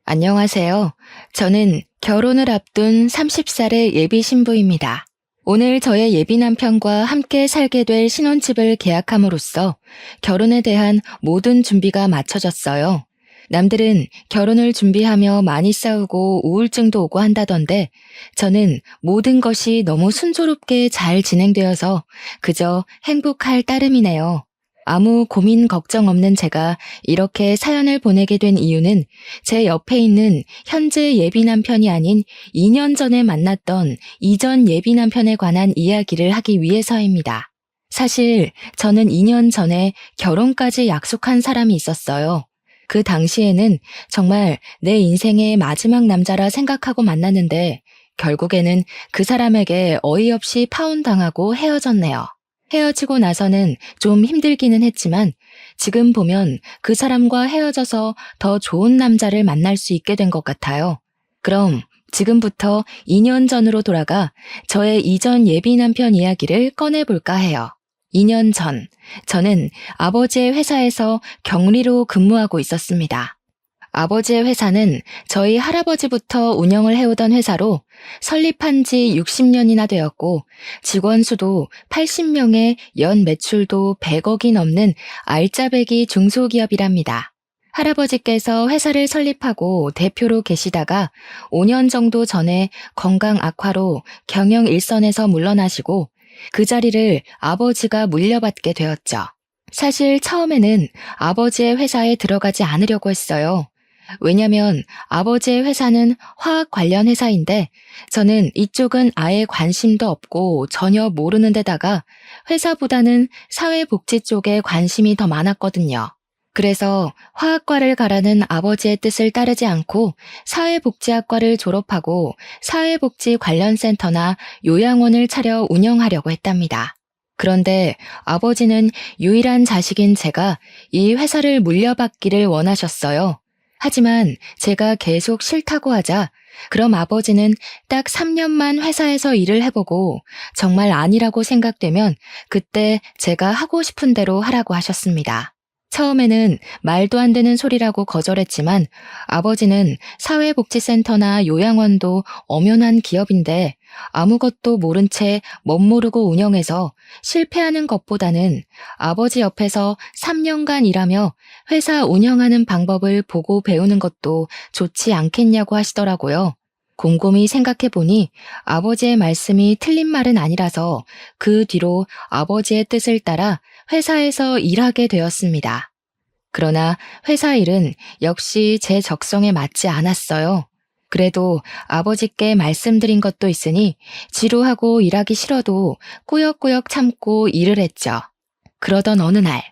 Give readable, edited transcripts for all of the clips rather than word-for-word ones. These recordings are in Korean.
안녕하세요. 저는 결혼을 앞둔 30살의 예비 신부입니다. 오늘 저의 예비 남편과 함께 살게 될 신혼집을 계약함으로써 결혼에 대한 모든 준비가 마쳐졌어요. 남들은 결혼을 준비하며 많이 싸우고 우울증도 오고 한다던데 저는 모든 것이 너무 순조롭게 잘 진행되어서 그저 행복할 따름이네요. 아무 고민 걱정 없는 제가 이렇게 사연을 보내게 된 이유는 제 옆에 있는 현재 예비 남편이 아닌 2년 전에 만났던 이전 예비 남편에 관한 이야기를 하기 위해서입니다. 사실 저는 2년 전에 결혼까지 약속한 사람이 있었어요. 그 당시에는 정말 내 인생의 마지막 남자라 생각하고 만났는데 결국에는 그 사람에게 어이없이 파혼당하고 헤어졌네요. 헤어지고 나서는 좀 힘들기는 했지만 지금 보면 그 사람과 헤어져서 더 좋은 남자를 만날 수 있게 된 것 같아요. 그럼 지금부터 2년 전으로 돌아가 저의 이전 예비 남편 이야기를 꺼내볼까 해요. 2년 전, 저는 아버지의 회사에서 격리로 근무하고 있었습니다. 아버지의 회사는 저희 할아버지부터 운영을 해오던 회사로 설립한 지 60년이나 되었고 직원 수도 80명에 연 매출도 100억이 넘는 알짜배기 중소기업이랍니다. 할아버지께서 회사를 설립하고 대표로 계시다가 5년 정도 전에 건강 악화로 경영 일선에서 물러나시고 그 자리를 아버지가 물려받게 되었죠. 사실 처음에는 아버지의 회사에 들어가지 않으려고 했어요. 왜냐면 아버지의 회사는 화학 관련 회사인데 저는 이쪽은 아예 관심도 없고 전혀 모르는 데다가 회사보다는 사회복지 쪽에 관심이 더 많았거든요. 그래서 화학과를 가라는 아버지의 뜻을 따르지 않고 사회복지학과를 졸업하고 사회복지 관련 센터나 요양원을 차려 운영하려고 했답니다. 그런데 아버지는 유일한 자식인 제가 이 회사를 물려받기를 원하셨어요. 하지만 제가 계속 싫다고 하자 그럼 아버지는 딱 3년만 회사에서 일을 해보고 정말 아니라고 생각되면 그때 제가 하고 싶은 대로 하라고 하셨습니다. 처음에는 말도 안 되는 소리라고 거절했지만 아버지는 사회복지센터나 요양원도 엄연한 기업인데 아무것도 모른 채 멋모르고 운영해서 실패하는 것보다는 아버지 옆에서 3년간 일하며 회사 운영하는 방법을 보고 배우는 것도 좋지 않겠냐고 하시더라고요. 곰곰이 생각해보니 아버지의 말씀이 틀린 말은 아니라서 그 뒤로 아버지의 뜻을 따라 회사에서 일하게 되었습니다. 그러나 회사 일은 역시 제 적성에 맞지 않았어요. 그래도 아버지께 말씀드린 것도 있으니 지루하고 일하기 싫어도 꾸역꾸역 참고 일을 했죠. 그러던 어느 날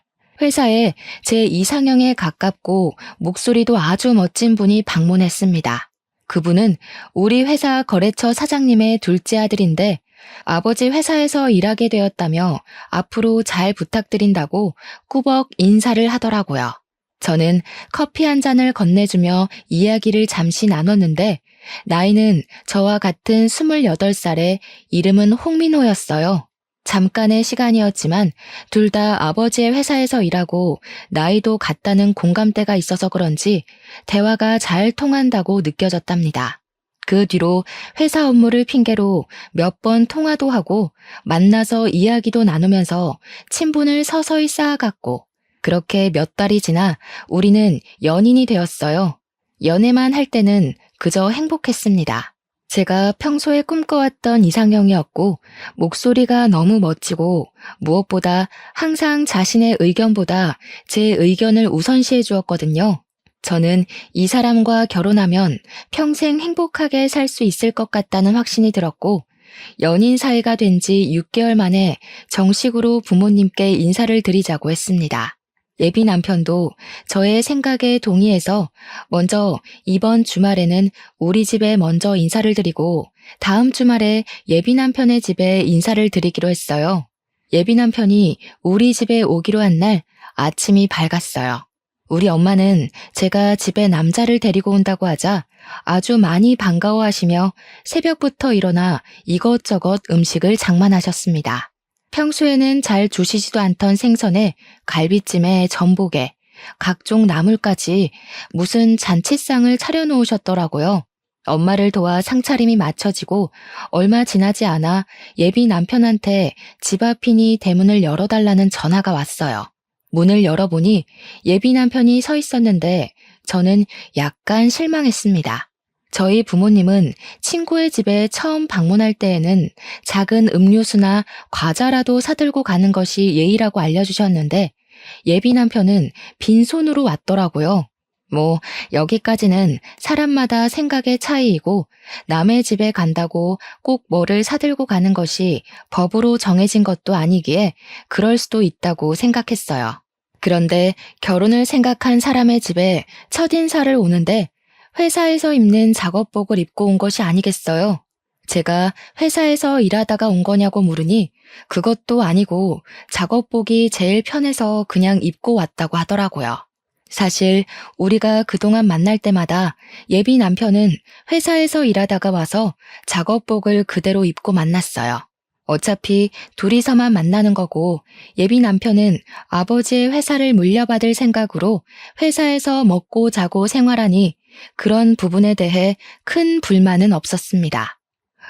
회사에 제 이상형에 가깝고 목소리도 아주 멋진 분이 방문했습니다. 그분은 우리 회사 거래처 사장님의 둘째 아들인데 아버지 회사에서 일하게 되었다며 앞으로 잘 부탁드린다고 꾸벅 인사를 하더라고요. 저는 커피 한 잔을 건네주며 이야기를 잠시 나눴는데 나이는 저와 같은 28살에 이름은 홍민호였어요. 잠깐의 시간이었지만 둘 다 아버지의 회사에서 일하고 나이도 같다는 공감대가 있어서 그런지 대화가 잘 통한다고 느껴졌답니다. 그 뒤로 회사 업무를 핑계로 몇 번 통화도 하고 만나서 이야기도 나누면서 친분을 서서히 쌓아갔고 그렇게 몇 달이 지나 우리는 연인이 되었어요. 연애만 할 때는 그저 행복했습니다. 제가 평소에 꿈꿔왔던 이상형이었고 목소리가 너무 멋지고 무엇보다 항상 자신의 의견보다 제 의견을 우선시해 주었거든요. 저는 이 사람과 결혼하면 평생 행복하게 살 수 있을 것 같다는 확신이 들었고 연인 사이가 된 지 6개월 만에 정식으로 부모님께 인사를 드리자고 했습니다. 예비 남편도 저의 생각에 동의해서 먼저 이번 주말에는 우리 집에 먼저 인사를 드리고 다음 주말에 예비 남편의 집에 인사를 드리기로 했어요. 예비 남편이 우리 집에 오기로 한 날 아침이 밝았어요. 우리 엄마는 제가 집에 남자를 데리고 온다고 하자 아주 많이 반가워하시며 새벽부터 일어나 이것저것 음식을 장만하셨습니다. 평소에는 잘 주시지도 않던 생선에 갈비찜에 전복에 각종 나물까지 무슨 잔치상을 차려놓으셨더라고요. 엄마를 도와 상차림이 마쳐지고 얼마 지나지 않아 예비 남편한테 집 앞이니 대문을 열어달라는 전화가 왔어요. 문을 열어보니 예비 남편이 서 있었는데 저는 약간 실망했습니다. 저희 부모님은 친구의 집에 처음 방문할 때에는 작은 음료수나 과자라도 사들고 가는 것이 예의라고 알려주셨는데 예비 남편은 빈손으로 왔더라고요. 여기까지는 사람마다 생각의 차이이고 남의 집에 간다고 꼭 뭐를 사들고 가는 것이 법으로 정해진 것도 아니기에 그럴 수도 있다고 생각했어요. 그런데 결혼을 생각한 사람의 집에 첫인사를 오는데 회사에서 입는 작업복을 입고 온 것이 아니겠어요? 제가 회사에서 일하다가 온 거냐고 물으니 그것도 아니고 작업복이 제일 편해서 그냥 입고 왔다고 하더라고요. 사실 우리가 그동안 만날 때마다 예비 남편은 회사에서 일하다가 와서 작업복을 그대로 입고 만났어요. 어차피 둘이서만 만나는 거고 예비 남편은 아버지의 회사를 물려받을 생각으로 회사에서 먹고 자고 생활하니 그런 부분에 대해 큰 불만은 없었습니다.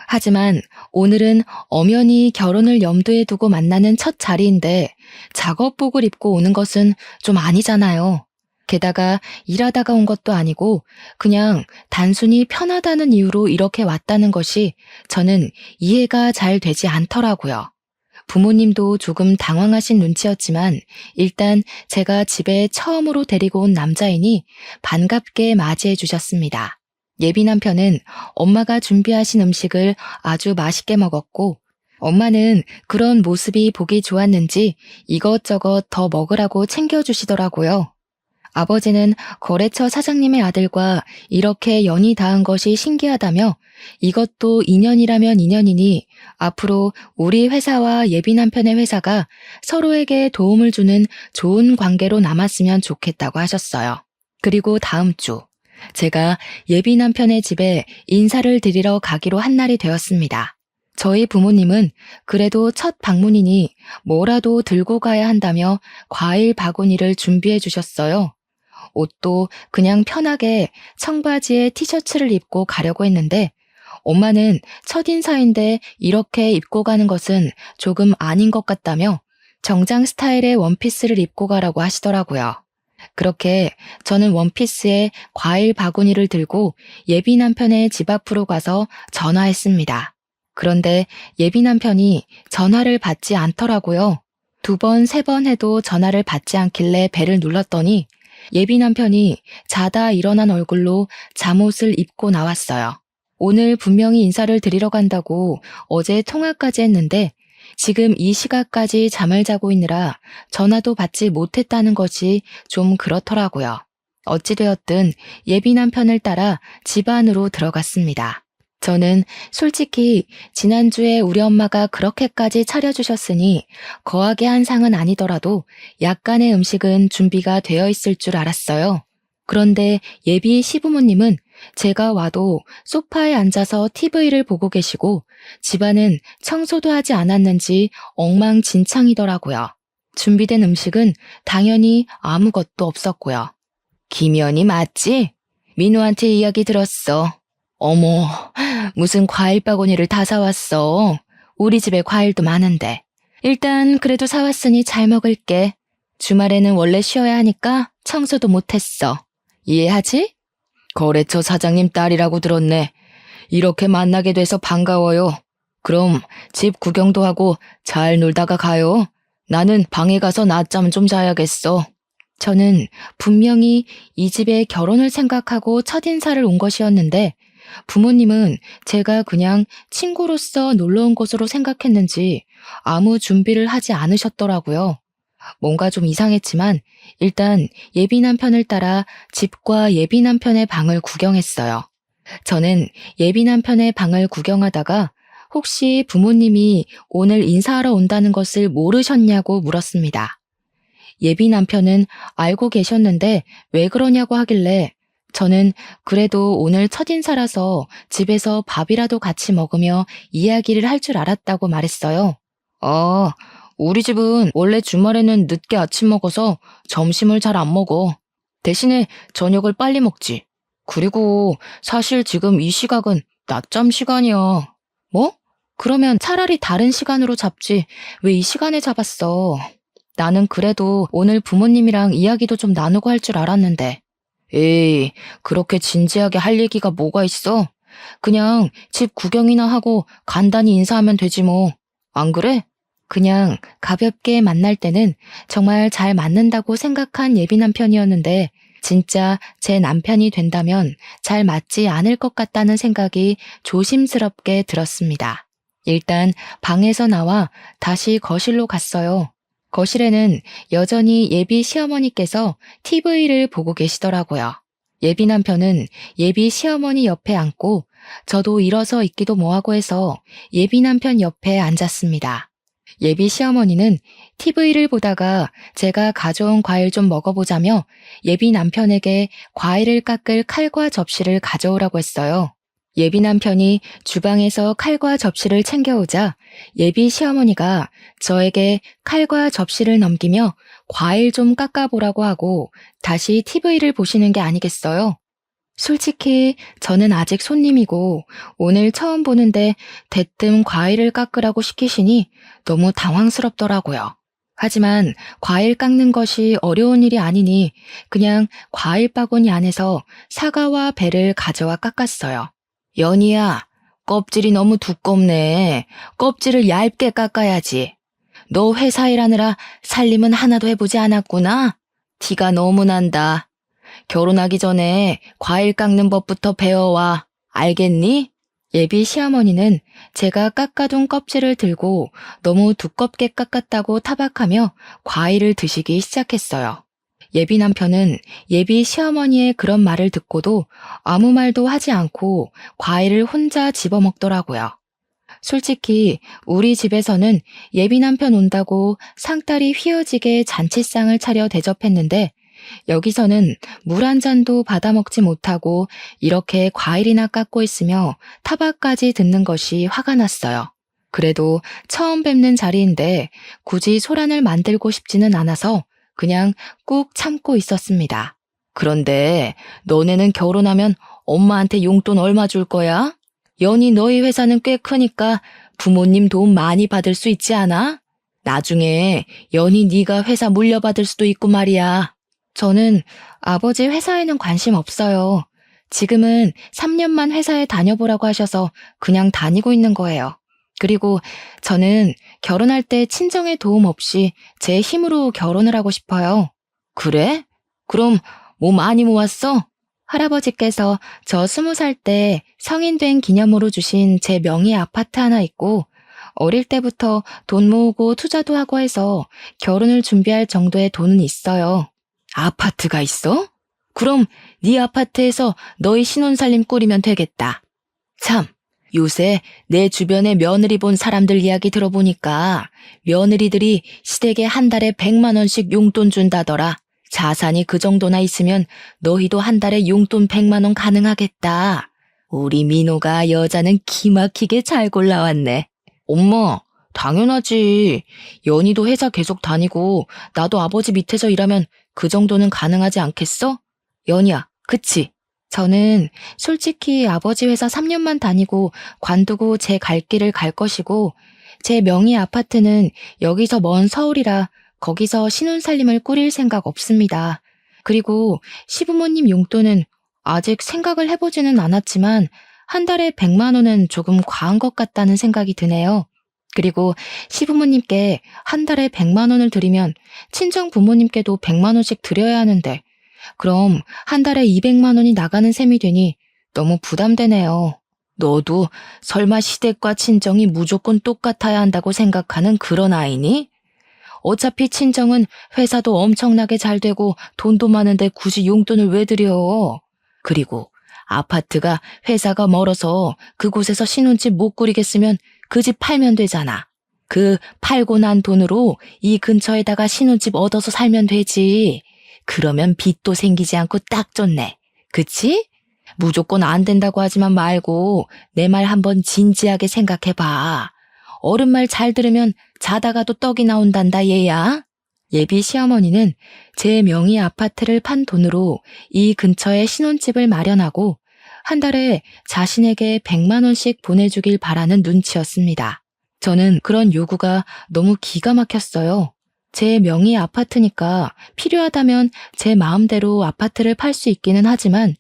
하지만 오늘은 엄연히 결혼을 염두에 두고 만나는 첫 자리인데 작업복을 입고 오는 것은 좀 아니잖아요. 게다가 일하다가 온 것도 아니고 그냥 단순히 편하다는 이유로 이렇게 왔다는 것이 저는 이해가 잘 되지 않더라고요. 부모님도 조금 당황하신 눈치였지만 일단 제가 집에 처음으로 데리고 온 남자이니 반갑게 맞이해 주셨습니다. 예비 남편은 엄마가 준비하신 음식을 아주 맛있게 먹었고 엄마는 그런 모습이 보기 좋았는지 이것저것 더 먹으라고 챙겨주시더라고요. 아버지는 거래처 사장님의 아들과 이렇게 연이 닿은 것이 신기하다며 이것도 인연이라면 인연이니 앞으로 우리 회사와 예비 남편의 회사가 서로에게 도움을 주는 좋은 관계로 남았으면 좋겠다고 하셨어요. 그리고 다음 주 제가 예비 남편의 집에 인사를 드리러 가기로 한 날이 되었습니다. 저희 부모님은 그래도 첫 방문이니 뭐라도 들고 가야 한다며 과일 바구니를 준비해 주셨어요. 옷도 그냥 편하게 청바지에 티셔츠를 입고 가려고 했는데 엄마는 첫인사인데 이렇게 입고 가는 것은 조금 아닌 것 같다며 정장 스타일의 원피스를 입고 가라고 하시더라고요. 그렇게 저는 원피스에 과일 바구니를 들고 예비 남편의 집 앞으로 가서 전화했습니다. 그런데 예비 남편이 전화를 받지 않더라고요. 2번, 3번 해도 전화를 받지 않길래 벨을 눌렀더니 예비 남편이 자다 일어난 얼굴로 잠옷을 입고 나왔어요. 오늘 분명히 인사를 드리러 간다고 어제 통화까지 했는데 지금 이 시각까지 잠을 자고 있느라 전화도 받지 못했다는 것이 좀 그렇더라고요. 어찌되었든 예비 남편을 따라 집 안으로 들어갔습니다. 저는 솔직히 지난주에 우리 엄마가 그렇게까지 차려주셨으니 거하게 한 상은 아니더라도 약간의 음식은 준비가 되어 있을 줄 알았어요. 그런데 예비 시부모님은 제가 와도 소파에 앉아서 TV를 보고 계시고 집안은 청소도 하지 않았는지 엉망진창이더라고요. 준비된 음식은 당연히 아무것도 없었고요. 김연이 맞지? 민우한테 이야기 들었어. 어머, 무슨 과일 바구니를 다 사왔어. 우리 집에 과일도 많은데. 일단 그래도 사왔으니 잘 먹을게. 주말에는 원래 쉬어야 하니까 청소도 못했어. 이해하지? 거래처 사장님 딸이라고 들었네. 이렇게 만나게 돼서 반가워요. 그럼 집 구경도 하고 잘 놀다가 가요. 나는 방에 가서 낮잠 좀 자야겠어. 저는 분명히 이 집에 결혼을 생각하고 첫인사를 온 것이었는데 부모님은 제가 그냥 친구로서 놀러 온 것으로 생각했는지 아무 준비를 하지 않으셨더라고요. 뭔가 좀 이상했지만 일단 예비 남편을 따라 집과 예비 남편의 방을 구경했어요. 저는 예비 남편의 방을 구경하다가 혹시 부모님이 오늘 인사하러 온다는 것을 모르셨냐고 물었습니다. 예비 남편은 알고 계셨는데 왜 그러냐고 하길래 저는 그래도 오늘 첫인사라서 집에서 밥이라도 같이 먹으며 이야기를 할 줄 알았다고 말했어요. 우리 집은 원래 주말에는 늦게 아침 먹어서 점심을 잘 안 먹어. 대신에 저녁을 빨리 먹지. 그리고 사실 지금 이 시각은 낮잠 시간이야. 뭐? 그러면 차라리 다른 시간으로 잡지. 왜 이 시간에 잡았어? 나는 그래도 오늘 부모님이랑 이야기도 좀 나누고 할 줄 알았는데. 에이, 그렇게 진지하게 할 얘기가 뭐가 있어? 그냥 집 구경이나 하고 간단히 인사하면 되지 뭐. 안 그래? 그냥 가볍게 만날 때는 정말 잘 맞는다고 생각한 예비 남편이었는데 진짜 제 남편이 된다면 잘 맞지 않을 것 같다는 생각이 조심스럽게 들었습니다. 일단 방에서 나와 다시 거실로 갔어요. 거실에는 여전히 예비 시어머니께서 TV를 보고 계시더라고요. 예비 남편은 예비 시어머니 옆에 앉고 저도 일어서 있기도 뭐하고 해서 예비 남편 옆에 앉았습니다. 예비 시어머니는 TV를 보다가 제가 가져온 과일 좀 먹어보자며 예비 남편에게 과일을 깎을 칼과 접시를 가져오라고 했어요. 예비 남편이 주방에서 칼과 접시를 챙겨오자 예비 시어머니가 저에게 칼과 접시를 넘기며 과일 좀 깎아보라고 하고 다시 TV를 보시는 게 아니겠어요? 솔직히 저는 아직 손님이고 오늘 처음 보는데 대뜸 과일을 깎으라고 시키시니 너무 당황스럽더라고요. 하지만 과일 깎는 것이 어려운 일이 아니니 그냥 과일 바구니 안에서 사과와 배를 가져와 깎았어요. 연희야, 껍질이 너무 두껍네. 껍질을 얇게 깎아야지. 너 회사 일하느라 살림은 하나도 해보지 않았구나? 티가 너무 난다. 결혼하기 전에 과일 깎는 법부터 배워와. 알겠니? 예비 시어머니는 제가 깎아둔 껍질을 들고 너무 두껍게 깎았다고 타박하며 과일을 드시기 시작했어요. 예비 남편은 예비 시어머니의 그런 말을 듣고도 아무 말도 하지 않고 과일을 혼자 집어먹더라고요. 솔직히 우리 집에서는 예비 남편 온다고 상다리 휘어지게 잔치상을 차려 대접했는데 여기서는 물 한 잔도 받아 먹지 못하고 이렇게 과일이나 깎고 있으며 타박까지 듣는 것이 화가 났어요. 그래도 처음 뵙는 자리인데 굳이 소란을 만들고 싶지는 않아서 그냥 꾹 참고 있었습니다. 그런데 너네는 결혼하면 엄마한테 용돈 얼마 줄 거야? 연희 너희 회사는 꽤 크니까 부모님 도움 많이 받을 수 있지 않아? 나중에 연희 네가 회사 물려받을 수도 있고 말이야. 저는 아버지 회사에는 관심 없어요. 지금은 3년만 회사에 다녀보라고 하셔서 그냥 다니고 있는 거예요. 그리고 저는 결혼할 때 친정의 도움 없이 제 힘으로 결혼을 하고 싶어요. 그래? 그럼 뭐 많이 모았어? 할아버지께서 저 20살 때 성인 된 기념으로 주신 제 명의 아파트 하나 있고 어릴 때부터 돈 모으고 투자도 하고 해서 결혼을 준비할 정도의 돈은 있어요. 아파트가 있어? 그럼 네 아파트에서 너희 신혼살림 꾸리면 되겠다. 참, 요새 내 주변에 며느리 본 사람들 이야기 들어보니까 며느리들이 시댁에 한 달에 100만 원씩 용돈 준다더라. 자산이 그 정도나 있으면 너희도 한 달에 용돈 100만 원 가능하겠다. 우리 민호가 여자는 기막히게 잘 골라왔네. 엄마, 당연하지. 연희도 회사 계속 다니고 나도 아버지 밑에서 일하면 그 정도는 가능하지 않겠어? 연희야, 그치? 저는 솔직히 아버지 회사 3년만 다니고 관두고 제 갈 길을 갈 것이고 제 명의 아파트는 여기서 먼 서울이라 거기서 신혼살림을 꾸릴 생각 없습니다. 그리고 시부모님 용돈은 아직 생각을 해보지는 않았지만 한 달에 100만 원은 조금 과한 것 같다는 생각이 드네요. 그리고 시부모님께 한 달에 100만 원을 드리면 친정 부모님께도 100만 원씩 드려야 하는데 그럼 한 달에 200만 원이 나가는 셈이 되니 너무 부담되네요. 너도 설마 시댁과 친정이 무조건 똑같아야 한다고 생각하는 그런 아이니? 어차피 친정은 회사도 엄청나게 잘 되고 돈도 많은데 굳이 용돈을 왜 드려? 그리고 아파트가 회사가 멀어서 그곳에서 신혼집 못 꾸리겠으면 그 집 팔면 되잖아. 그 팔고 난 돈으로 이 근처에다가 신혼집 얻어서 살면 되지. 그러면 빚도 생기지 않고 딱 좋네. 그치? 무조건 안 된다고 하지만 말고 내 말 한번 진지하게 생각해봐. 어른 말 잘 들으면 자다가도 떡이 나온단다 얘야. 예비 시어머니는 제 명의 아파트를 판 돈으로 이 근처에 신혼집을 마련하고 한 달에 자신에게 100만 원씩 보내주길 바라는 눈치였습니다. 저는 그런 요구가 너무 기가 막혔어요. 제 명의 아파트니까 필요하다면 제 마음대로 아파트를 팔 수 있기는 하지만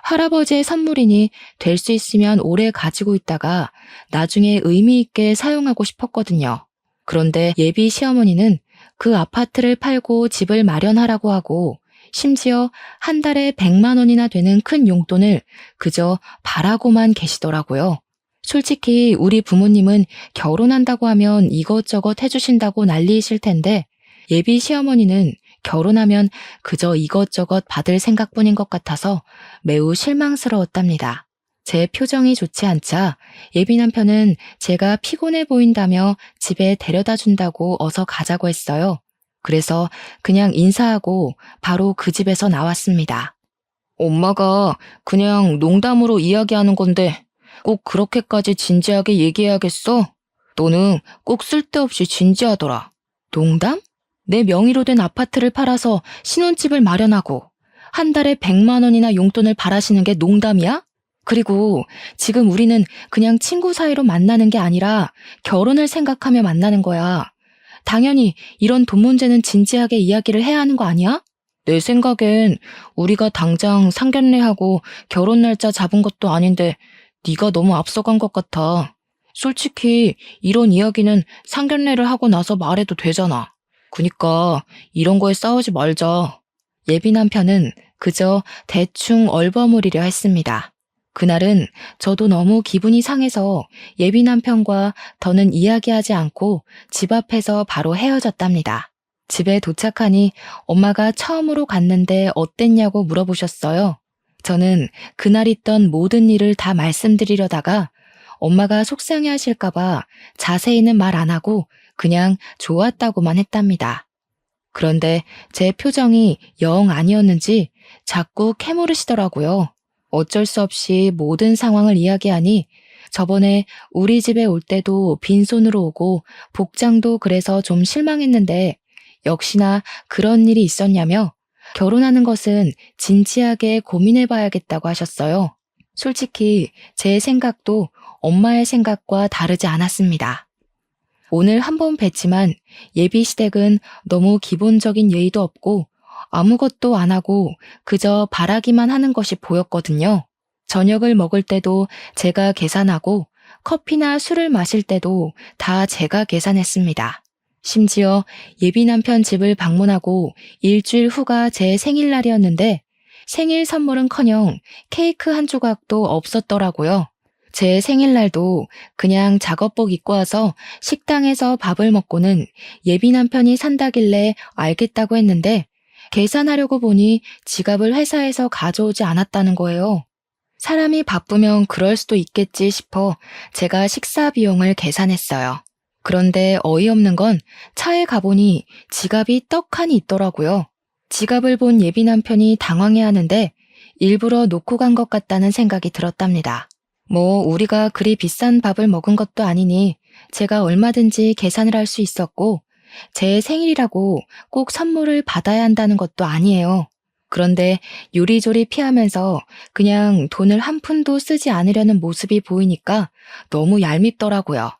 할아버지의 선물이니 될 수 있으면 오래 가지고 있다가 나중에 의미 있게 사용하고 싶었거든요. 그런데 예비 시어머니는 그 아파트를 팔고 집을 마련하라고 하고 심지어 한 달에 100만 원이나 되는 큰 용돈을 그저 바라고만 계시더라고요. 솔직히 우리 부모님은 결혼한다고 하면 이것저것 해주신다고 난리이실 텐데 예비 시어머니는 결혼하면 그저 이것저것 받을 생각뿐인 것 같아서 매우 실망스러웠답니다. 제 표정이 좋지 않자 예비 남편은 제가 피곤해 보인다며 집에 데려다 준다고 어서 가자고 했어요. 그래서 그냥 인사하고 바로 그 집에서 나왔습니다. 엄마가 그냥 농담으로 이야기하는 건데 꼭 그렇게까지 진지하게 얘기해야겠어? 너는 꼭 쓸데없이 진지하더라. 농담? 내 명의로 된 아파트를 팔아서 신혼집을 마련하고 한 달에 100만 원이나 용돈을 바라시는 게 농담이야? 그리고 지금 우리는 그냥 친구 사이로 만나는 게 아니라 결혼을 생각하며 만나는 거야. 당연히 이런 돈 문제는 진지하게 이야기를 해야 하는 거 아니야? 내 생각엔 우리가 당장 상견례하고 결혼 날짜 잡은 것도 아닌데 네가 너무 앞서간 것 같아. 솔직히 이런 이야기는 상견례를 하고 나서 말해도 되잖아. 그니까 이런 거에 싸우지 말자. 예비 남편은 그저 대충 얼버무리려 했습니다. 그날은 저도 너무 기분이 상해서 예비 남편과 더는 이야기하지 않고 집 앞에서 바로 헤어졌답니다. 집에 도착하니 엄마가 처음으로 갔는데 어땠냐고 물어보셨어요. 저는 그날 있던 모든 일을 다 말씀드리려다가 엄마가 속상해 하실까봐 자세히는 말 안 하고 그냥 좋았다고만 했답니다. 그런데 제 표정이 영 아니었는지 자꾸 캐물으시더라고요. 어쩔 수 없이 모든 상황을 이야기하니 저번에 우리 집에 올 때도 빈손으로 오고 복장도 그래서 좀 실망했는데 역시나 그런 일이 있었냐며 결혼하는 것은 진지하게 고민해봐야겠다고 하셨어요. 솔직히 제 생각도 엄마의 생각과 다르지 않았습니다. 오늘 한 번 뵀지만 예비 시댁은 너무 기본적인 예의도 없고 아무것도 안 하고 그저 바라기만 하는 것이 보였거든요. 저녁을 먹을 때도 제가 계산하고 커피나 술을 마실 때도 다 제가 계산했습니다. 심지어 예비 남편 집을 방문하고 일주일 후가 제 생일날이었는데 생일 선물은커녕 케이크 한 조각도 없었더라고요. 제 생일날도 그냥 작업복 입고 와서 식당에서 밥을 먹고는 예비 남편이 산다길래 알겠다고 했는데 계산하려고 보니 지갑을 회사에서 가져오지 않았다는 거예요. 사람이 바쁘면 그럴 수도 있겠지 싶어 제가 식사 비용을 계산했어요. 그런데 어이없는 건 차에 가보니 지갑이 떡하니 있더라고요. 지갑을 본 예비 남편이 당황해하는데 일부러 놓고 간 것 같다는 생각이 들었답니다. 뭐 우리가 그리 비싼 밥을 먹은 것도 아니니 제가 얼마든지 계산을 할 수 있었고 제 생일이라고 꼭 선물을 받아야 한다는 것도 아니에요. 그런데 요리조리 피하면서 그냥 돈을 한 푼도 쓰지 않으려는 모습이 보이니까 너무 얄밉더라고요.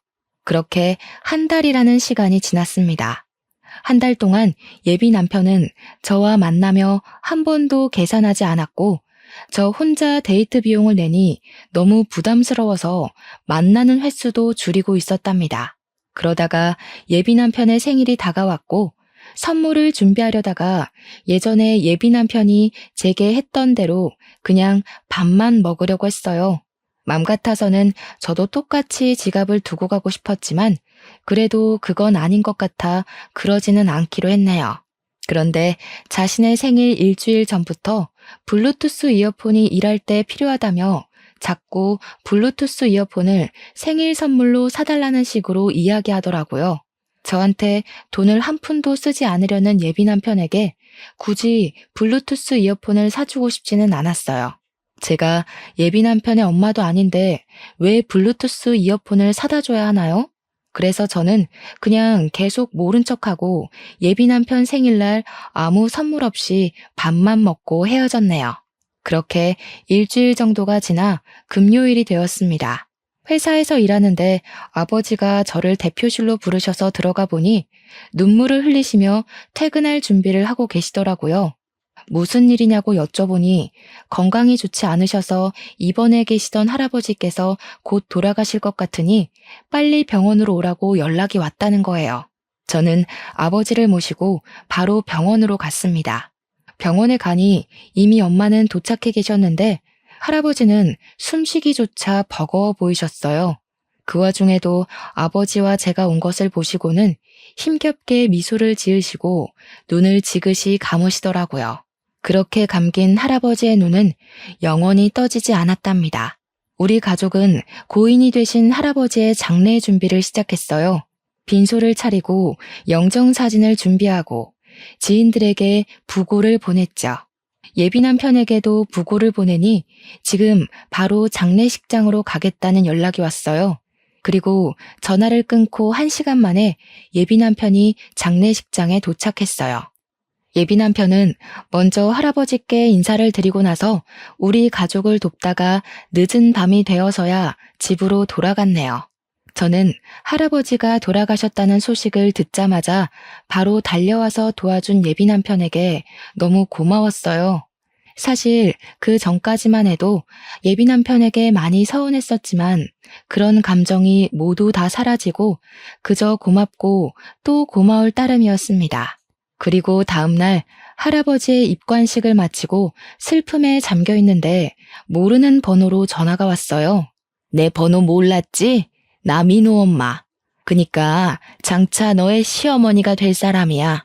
그렇게 한 달이라는 시간이 지났습니다. 한 달 동안 예비 남편은 저와 만나며 한 번도 계산하지 않았고 저 혼자 데이트 비용을 내니 너무 부담스러워서 만나는 횟수도 줄이고 있었답니다. 그러다가 예비 남편의 생일이 다가왔고 선물을 준비하려다가 예전에 예비 남편이 제게 했던 대로 그냥 밥만 먹으려고 했어요. 맘 같아서는 저도 똑같이 지갑을 두고 가고 싶었지만 그래도 그건 아닌 것 같아 그러지는 않기로 했네요. 그런데 자신의 생일 일주일 전부터 블루투스 이어폰이 일할 때 필요하다며 자꾸 블루투스 이어폰을 생일 선물로 사달라는 식으로 이야기하더라고요. 저한테 돈을 한 푼도 쓰지 않으려는 예비 남편에게 굳이 블루투스 이어폰을 사주고 싶지는 않았어요. 제가 예비 남편의 엄마도 아닌데 왜 블루투스 이어폰을 사다 줘야 하나요? 그래서 저는 그냥 계속 모른 척하고 예비 남편 생일날 아무 선물 없이 밥만 먹고 헤어졌네요. 그렇게 일주일 정도가 지나 금요일이 되었습니다. 회사에서 일하는데 아버지가 저를 대표실로 부르셔서 들어가 보니 눈물을 흘리시며 퇴근할 준비를 하고 계시더라고요. 무슨 일이냐고 여쭤보니 건강이 좋지 않으셔서 입원해 계시던 할아버지께서 곧 돌아가실 것 같으니 빨리 병원으로 오라고 연락이 왔다는 거예요. 저는 아버지를 모시고 바로 병원으로 갔습니다. 병원에 가니 이미 엄마는 도착해 계셨는데 할아버지는 숨쉬기조차 버거워 보이셨어요. 그 와중에도 아버지와 제가 온 것을 보시고는 힘겹게 미소를 지으시고 눈을 지그시 감으시더라고요. 그렇게 감긴 할아버지의 눈은 영원히 떠지지 않았답니다. 우리 가족은 고인이 되신 할아버지의 장례 준비를 시작했어요. 빈소를 차리고 영정사진을 준비하고 지인들에게 부고를 보냈죠. 예비 남편에게도 부고를 보내니 지금 바로 장례식장으로 가겠다는 연락이 왔어요. 그리고 전화를 끊고 1시간 만에 예비 남편이 장례식장에 도착했어요. 예비 남편은 먼저 할아버지께 인사를 드리고 나서 우리 가족을 돕다가 늦은 밤이 되어서야 집으로 돌아갔네요. 저는 할아버지가 돌아가셨다는 소식을 듣자마자 바로 달려와서 도와준 예비 남편에게 너무 고마웠어요. 사실 그 전까지만 해도 예비 남편에게 많이 서운했었지만 그런 감정이 모두 다 사라지고 그저 고맙고 또 고마울 따름이었습니다. 그리고 다음날 할아버지의 입관식을 마치고 슬픔에 잠겨 있는데 모르는 번호로 전화가 왔어요. 내 번호 몰랐지? 나 민호 엄마. 그니까 장차 너의 시어머니가 될 사람이야.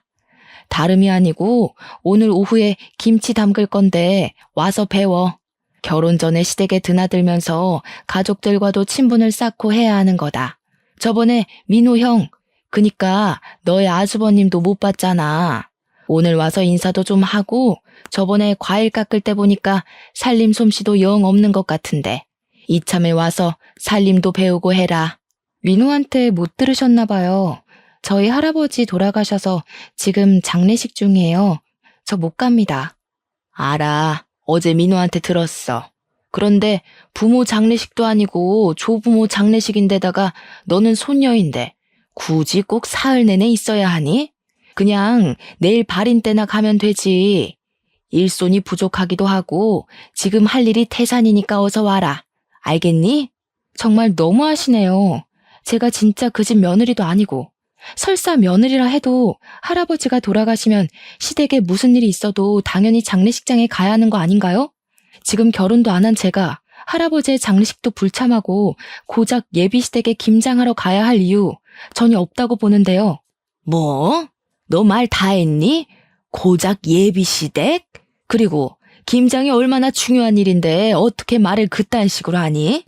다름이 아니고 오늘 오후에 김치 담글 건데 와서 배워. 결혼 전에 시댁에 드나들면서 가족들과도 친분을 쌓고 해야 하는 거다. 저번에 민호 형, 그니까 너의 아주버님도 못 봤잖아. 오늘 와서 인사도 좀 하고 저번에 과일 깎을 때 보니까 살림 솜씨도 영 없는 것 같은데 이참에 와서 살림도 배우고 해라. 민호한테 못 들으셨나 봐요. 저희 할아버지 돌아가셔서 지금 장례식 중이에요. 저 못 갑니다. 알아. 어제 민호한테 들었어. 그런데 부모 장례식도 아니고 조부모 장례식인데다가 너는 손녀인데 굳이 꼭 사흘 내내 있어야 하니? 그냥 내일 발인 때나 가면 되지. 일손이 부족하기도 하고 지금 할 일이 태산이니까 어서 와라. 알겠니? 정말 너무하시네요. 제가 진짜 그 집 며느리도 아니고 설사 며느리라 해도 할아버지가 돌아가시면 시댁에 무슨 일이 있어도 당연히 장례식장에 가야 하는 거 아닌가요? 지금 결혼도 안 한 제가 할아버지의 장례식도 불참하고 고작 예비시댁에 김장하러 가야 할 이유 전혀 없다고 보는데요. 뭐? 너 말 다 했니? 고작 예비시댁? 그리고 김장이 얼마나 중요한 일인데 어떻게 말을 그딴 식으로 하니?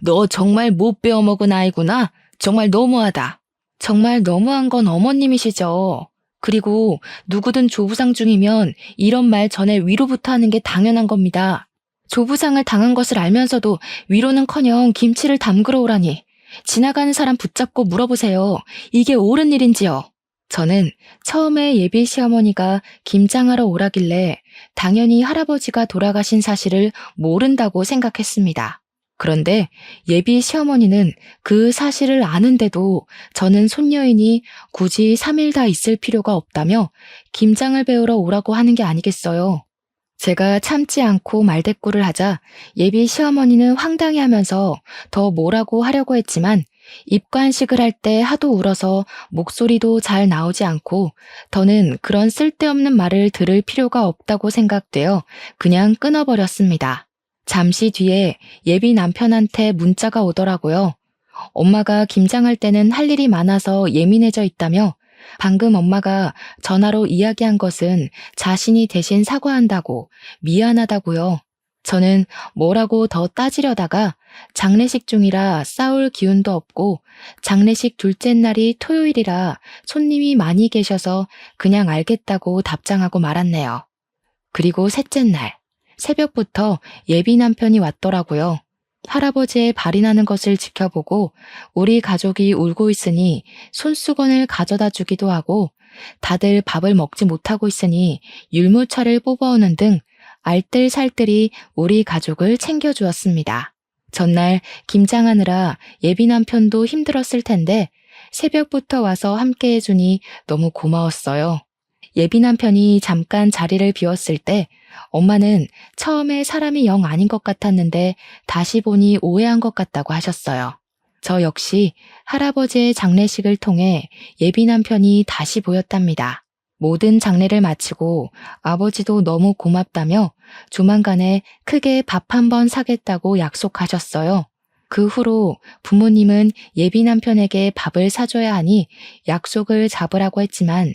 너 정말 못 배워먹은 아이구나. 정말 너무하다. 정말 너무한 건 어머님이시죠. 그리고 누구든 조부상 중이면 이런 말 전에 위로부터 하는 게 당연한 겁니다. 조부상을 당한 것을 알면서도 위로는커녕 김치를 담그러 오라니. 지나가는 사람 붙잡고 물어보세요. 이게 옳은 일인지요? 저는 처음에 예비 시어머니가 김장하러 오라길래 당연히 할아버지가 돌아가신 사실을 모른다고 생각했습니다. 그런데 예비 시어머니는 그 사실을 아는데도 저는 손녀이니 굳이 3일 다 있을 필요가 없다며 김장을 배우러 오라고 하는 게 아니겠어요. 제가 참지 않고 말대꾸를 하자 예비 시어머니는 황당해하면서 더 뭐라고 하려고 했지만 입관식을 할 때 하도 울어서 목소리도 잘 나오지 않고 더는 그런 쓸데없는 말을 들을 필요가 없다고 생각되어 그냥 끊어버렸습니다. 잠시 뒤에 예비 남편한테 문자가 오더라고요. 엄마가 김장할 때는 할 일이 많아서 예민해져 있다며 방금 엄마가 전화로 이야기한 것은 자신이 대신 사과한다고 미안하다고요. 저는 뭐라고 더 따지려다가 장례식 중이라 싸울 기운도 없고 장례식 둘째 날이 토요일이라 손님이 많이 계셔서 그냥 알겠다고 답장하고 말았네요. 그리고 셋째 날 새벽부터 예비 남편이 왔더라고요. 할아버지의 발이 나는 것을 지켜보고 우리 가족이 울고 있으니 손수건을 가져다 주기도 하고 다들 밥을 먹지 못하고 있으니 율무차를 뽑아오는 등 알뜰살뜰히 우리 가족을 챙겨주었습니다. 전날 김장하느라 예비 남편도 힘들었을 텐데 새벽부터 와서 함께 해주니 너무 고마웠어요. 예비 남편이 잠깐 자리를 비웠을 때 엄마는 처음에 사람이 영 아닌 것 같았는데 다시 보니 오해한 것 같다고 하셨어요. 저 역시 할아버지의 장례식을 통해 예비 남편이 다시 보였답니다. 모든 장례를 마치고 아버지도 너무 고맙다며 조만간에 크게 밥 한 번 사겠다고 약속하셨어요. 그 후로 부모님은 예비 남편에게 밥을 사줘야 하니 약속을 잡으라고 했지만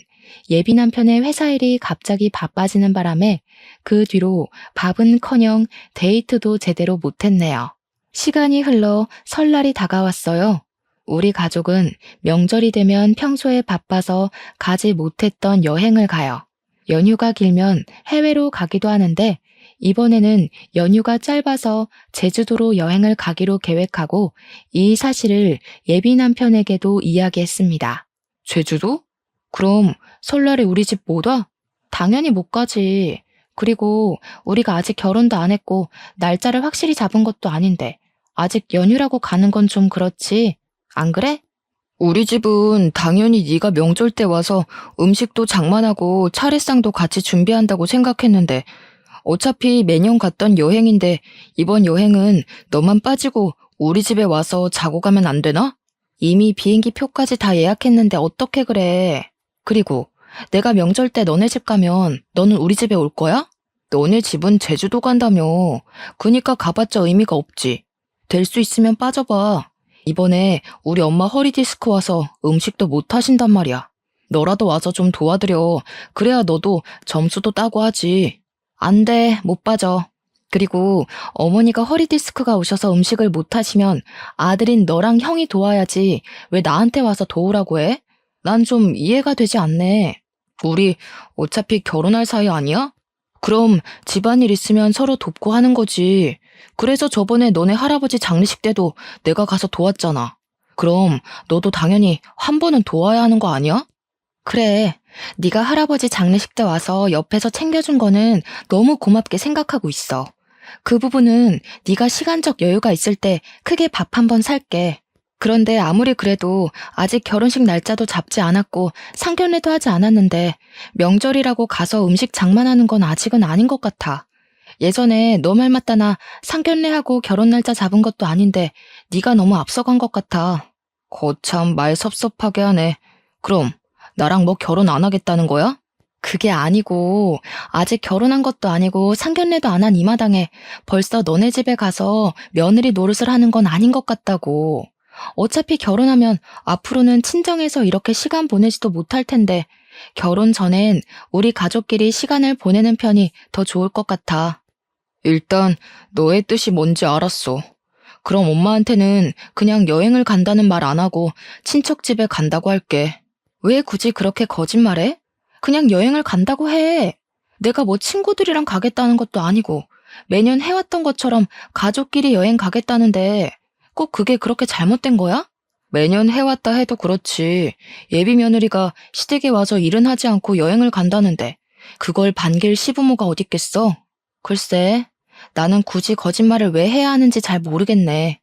예비 남편의 회사 일이 갑자기 바빠지는 바람에 그 뒤로 밥은커녕 데이트도 제대로 못했네요. 시간이 흘러 설날이 다가왔어요. 우리 가족은 명절이 되면 평소에 바빠서 가지 못했던 여행을 가요. 연휴가 길면 해외로 가기도 하는데 이번에는 연휴가 짧아서 제주도로 여행을 가기로 계획하고 이 사실을 예비 남편에게도 이야기했습니다. 제주도? 그럼 설날에 우리 집 못 와? 당연히 못 가지. 그리고 우리가 아직 결혼도 안 했고 날짜를 확실히 잡은 것도 아닌데 아직 연휴라고 가는 건 좀 그렇지. 안 그래? 우리 집은 당연히 네가 명절 때 와서 음식도 장만하고 차례상도 같이 준비한다고 생각했는데 어차피 매년 갔던 여행인데 이번 여행은 너만 빠지고 우리 집에 와서 자고 가면 안 되나? 이미 비행기 표까지 다 예약했는데 어떻게 그래? 그리고 내가 명절 때 너네 집 가면 너는 우리 집에 올 거야? 너네 집은 제주도 간다며. 그니까 가봤자 의미가 없지. 될 수 있으면 빠져봐. 이번에 우리 엄마 허리 디스크 와서 음식도 못 하신단 말이야. 너라도 와서 좀 도와드려. 그래야 너도 점수도 따고 하지. 안 돼, 못 빠져. 그리고 어머니가 허리 디스크가 오셔서 음식을 못 하시면 아들인 너랑 형이 도와야지 왜 나한테 와서 도우라고 해? 난 좀 이해가 되지 않네. 우리 어차피 결혼할 사이 아니야? 그럼 집안일 있으면 서로 돕고 하는 거지. 그래서 저번에 너네 할아버지 장례식 때도 내가 가서 도왔잖아. 그럼 너도 당연히 한 번은 도와야 하는 거 아니야? 그래. 네가 할아버지 장례식 때 와서 옆에서 챙겨준 거는 너무 고맙게 생각하고 있어. 그 부분은 네가 시간적 여유가 있을 때 크게 밥 한 번 살게. 그런데 아무리 그래도 아직 결혼식 날짜도 잡지 않았고 상견례도 하지 않았는데 명절이라고 가서 음식 장만하는 건 아직은 아닌 것 같아. 예전에 너 말 맞다 나 상견례하고 결혼 날짜 잡은 것도 아닌데 네가 너무 앞서간 것 같아. 거참 말 섭섭하게 하네. 그럼 나랑 뭐 결혼 안 하겠다는 거야? 그게 아니고 아직 결혼한 것도 아니고 상견례도 안 한 이 마당에 벌써 너네 집에 가서 며느리 노릇을 하는 건 아닌 것 같다고. 어차피 결혼하면 앞으로는 친정에서 이렇게 시간 보내지도 못할 텐데 결혼 전엔 우리 가족끼리 시간을 보내는 편이 더 좋을 것 같아. 일단 너의 뜻이 뭔지 알았어. 그럼 엄마한테는 그냥 여행을 간다는 말 안 하고 친척 집에 간다고 할게. 왜 굳이 그렇게 거짓말해? 그냥 여행을 간다고 해. 내가 뭐 친구들이랑 가겠다는 것도 아니고 매년 해왔던 것처럼 가족끼리 여행 가겠다는데 꼭 그게 그렇게 잘못된 거야? 매년 해왔다 해도 그렇지. 예비 며느리가 시댁에 와서 일은 하지 않고 여행을 간다는데 그걸 반길 시부모가 어딨겠어? 글쎄, 나는 굳이 거짓말을 왜 해야 하는지 잘 모르겠네.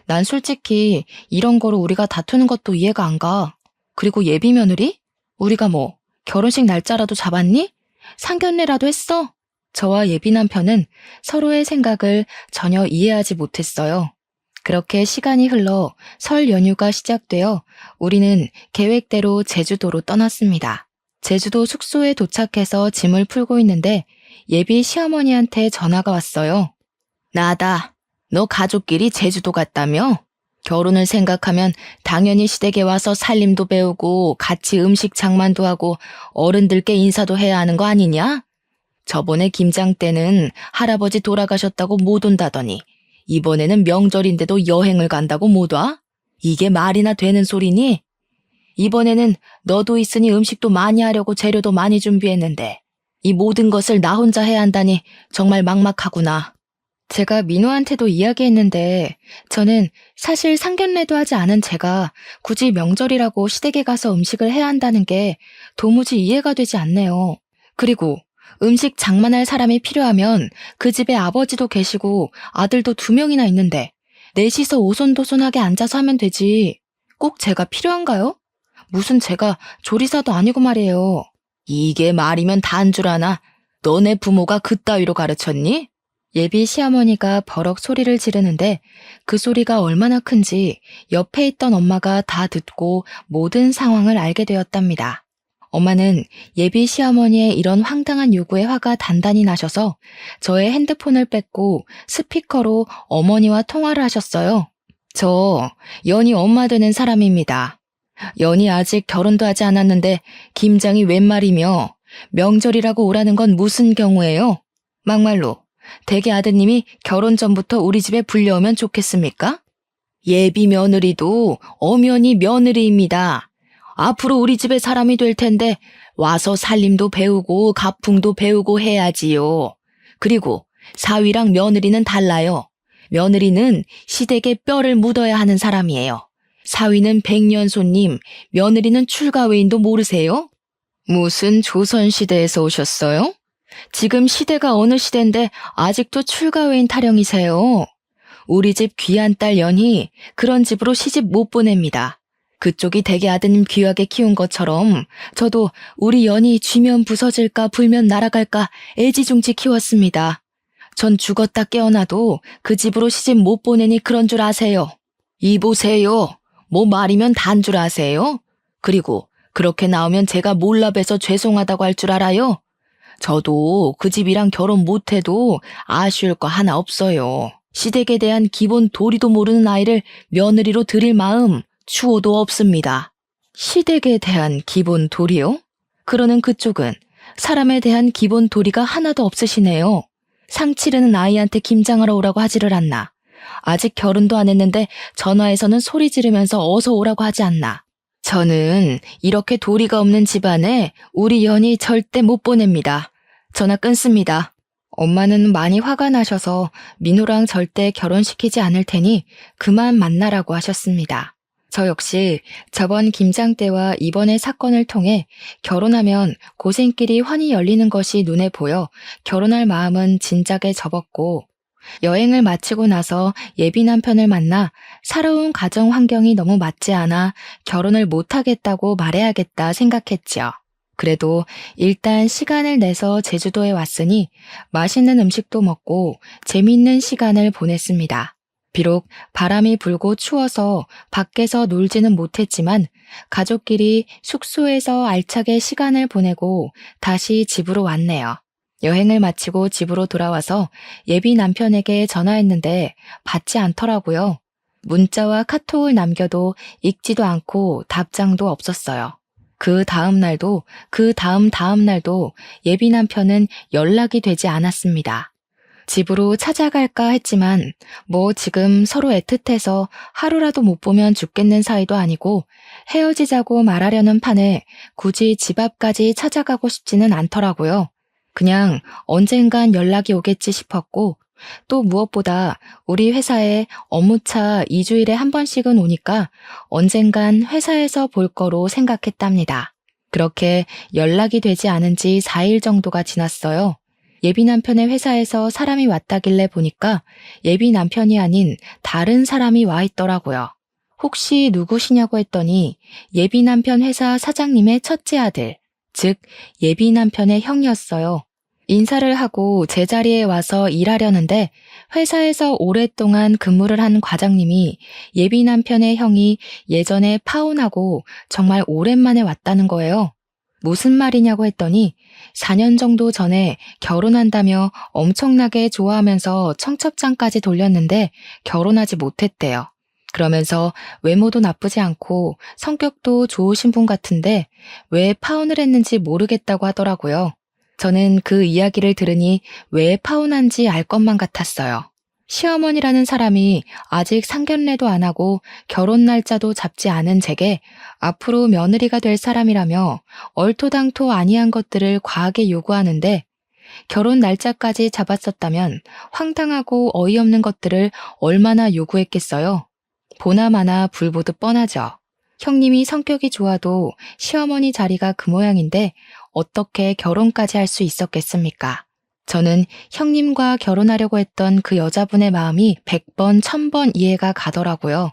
난 솔직히 이런 거로 우리가 다투는 것도 이해가 안 가. 그리고 예비 며느리? 우리가 뭐 결혼식 날짜라도 잡았니? 상견례라도 했어? 저와 예비 남편은 서로의 생각을 전혀 이해하지 못했어요. 그렇게 시간이 흘러 설 연휴가 시작되어 우리는 계획대로 제주도로 떠났습니다. 제주도 숙소에 도착해서 짐을 풀고 있는데 예비 시어머니한테 전화가 왔어요. 나다. 너 가족끼리 제주도 갔다며? 결혼을 생각하면 당연히 시댁에 와서 살림도 배우고 같이 음식 장만도 하고 어른들께 인사도 해야 하는 거 아니냐? 저번에 김장 때는 할아버지 돌아가셨다고 못 온다더니 이번에는 명절인데도 여행을 간다고 못 와? 이게 말이나 되는 소리니? 이번에는 너도 있으니 음식도 많이 하려고 재료도 많이 준비했는데 이 모든 것을 나 혼자 해야 한다니 정말 막막하구나. 제가 민호한테도 이야기했는데 저는 사실 상견례도 하지 않은 제가 굳이 명절이라고 시댁에 가서 음식을 해야 한다는 게 도무지 이해가 되지 않네요. 그리고 음식 장만할 사람이 필요하면 그 집에 아버지도 계시고 아들도 2명이나 있는데 넷이서 오손도손하게 앉아서 하면 되지. 꼭 제가 필요한가요? 무슨 제가 조리사도 아니고 말이에요. 이게 말이면 다인 줄 아나? 너네 부모가 그따위로 가르쳤니? 예비 시어머니가 버럭 소리를 지르는데 그 소리가 얼마나 큰지 옆에 있던 엄마가 다 듣고 모든 상황을 알게 되었답니다. 엄마는 예비 시어머니의 이런 황당한 요구에 화가 단단히 나셔서 저의 핸드폰을 뺏고 스피커로 어머니와 통화를 하셨어요. 저 연희 엄마 되는 사람입니다. 연희 아직 결혼도 하지 않았는데 김장이 웬 말이며 명절이라고 오라는 건 무슨 경우예요? 막말로 대개 아드님이 결혼 전부터 우리 집에 불려오면 좋겠습니까? 예비 며느리도 엄연히 며느리입니다. 앞으로 우리 집에 사람이 될 텐데 와서 살림도 배우고 가풍도 배우고 해야지요. 그리고 사위랑 며느리는 달라요. 며느리는 시댁에 뼈를 묻어야 하는 사람이에요. 사위는 백년손님, 며느리는 출가외인도 모르세요? 무슨 조선시대에서 오셨어요? 지금 시대가 어느 시대인데 아직도 출가외인 타령이세요. 우리 집 귀한 딸 연희 그런 집으로 시집 못 보냅니다. 그쪽이 대개 아드님 귀하게 키운 것처럼 저도 우리 연희 쥐면 부서질까 불면 날아갈까 애지중지 키웠습니다. 전 죽었다 깨어나도 그 집으로 시집 못 보내니 그런 줄 아세요. 이보세요. 뭐 말이면 단 줄 아세요? 그리고 그렇게 나오면 제가 몰라봬서 죄송하다고 할 줄 알아요? 저도 그 집이랑 결혼 못해도 아쉬울 거 하나 없어요. 시댁에 대한 기본 도리도 모르는 아이를 며느리로 들일 마음 추호도 없습니다. 시댁에 대한 기본 도리요? 그러는 그쪽은 사람에 대한 기본 도리가 하나도 없으시네요. 상 치르는 아이한테 김장하러 오라고 하지를 않나. 아직 결혼도 안 했는데 전화해서는 소리 지르면서 어서 오라고 하지 않나. 저는 이렇게 도리가 없는 집안에 우리 연희 절대 못 보냅니다. 전화 끊습니다. 엄마는 많이 화가 나셔서 민호랑 절대 결혼시키지 않을 테니 그만 만나라고 하셨습니다. 저 역시 저번 김장 때와 이번의 사건을 통해 결혼하면 고생길이 환히 열리는 것이 눈에 보여 결혼할 마음은 진작에 접었고 여행을 마치고 나서 예비 남편을 만나 살아온 가정 환경이 너무 맞지 않아 결혼을 못하겠다고 말해야겠다 생각했죠. 그래도 일단 시간을 내서 제주도에 왔으니 맛있는 음식도 먹고 재미있는 시간을 보냈습니다. 비록 바람이 불고 추워서 밖에서 놀지는 못했지만 가족끼리 숙소에서 알차게 시간을 보내고 다시 집으로 왔네요. 여행을 마치고 집으로 돌아와서 예비 남편에게 전화했는데 받지 않더라고요. 문자와 카톡을 남겨도 읽지도 않고 답장도 없었어요. 그 다음 날도 그 다음 날도 예비 남편은 연락이 되지 않았습니다. 집으로 찾아갈까 했지만 뭐 지금 서로 애틋해서 하루라도 못 보면 죽겠는 사이도 아니고 헤어지자고 말하려는 판에 굳이 집 앞까지 찾아가고 싶지는 않더라고요. 그냥 언젠간 연락이 오겠지 싶었고 또 무엇보다 우리 회사에 업무차 2주일에 한 번씩은 오니까 언젠간 회사에서 볼 거로 생각했답니다. 그렇게 연락이 되지 않은 지 4일 정도가 지났어요. 예비 남편의 회사에서 사람이 왔다길래 보니까 예비 남편이 아닌 다른 사람이 와 있더라고요. 혹시 누구시냐고 했더니 예비 남편 회사 사장님의 첫째 아들, 즉 예비 남편의 형이었어요. 인사를 하고 제자리에 와서 일하려는데 회사에서 오랫동안 근무를 한 과장님이 예비 남편의 형이 예전에 파혼하고 정말 오랜만에 왔다는 거예요. 무슨 말이냐고 했더니 4년 정도 전에 결혼한다며 엄청나게 좋아하면서 청첩장까지 돌렸는데 결혼하지 못했대요. 그러면서 외모도 나쁘지 않고 성격도 좋으신 분 같은데 왜 파혼을 했는지 모르겠다고 하더라고요. 저는 그 이야기를 들으니 왜 파혼한지 알 것만 같았어요. 시어머니라는 사람이 아직 상견례도 안 하고 결혼 날짜도 잡지 않은 제게 앞으로 며느리가 될 사람이라며 얼토당토 아니한 것들을 과하게 요구하는데 결혼 날짜까지 잡았었다면 황당하고 어이없는 것들을 얼마나 요구했겠어요. 보나마나 불보듯 뻔하죠. 형님이 성격이 좋아도 시어머니 자리가 그 모양인데 어떻게 결혼까지 할 수 있었겠습니까? 저는 형님과 결혼하려고 했던 그 여자분의 마음이 100번, 1000번 이해가 가더라고요.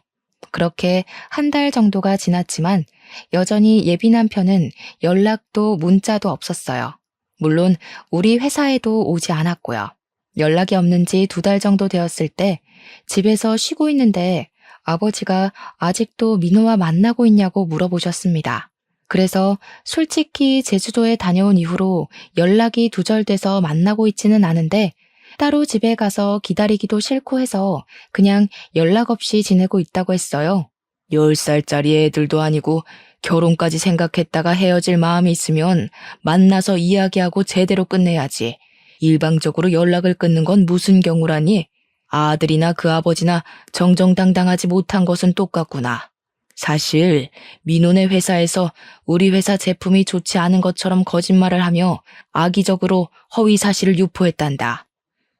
그렇게 한 달 정도가 지났지만 여전히 예비 남편은 연락도 문자도 없었어요. 물론 우리 회사에도 오지 않았고요. 연락이 없는 지 2달 정도 되었을 때 집에서 쉬고 있는데 아버지가 아직도 민호와 만나고 있냐고 물어보셨습니다. 그래서 솔직히 제주도에 다녀온 이후로 연락이 두절돼서 만나고 있지는 않은데 따로 집에 가서 기다리기도 싫고 해서 그냥 연락 없이 지내고 있다고 했어요. 10살짜리 애들도 아니고 결혼까지 생각했다가 헤어질 마음이 있으면 만나서 이야기하고 제대로 끝내야지. 일방적으로 연락을 끊는 건 무슨 경우라니? 아들이나 그 아버지나 정정당당하지 못한 것은 똑같구나. 사실 민호네 회사에서 우리 회사 제품이 좋지 않은 것처럼 거짓말을 하며 악의적으로 허위 사실을 유포했단다.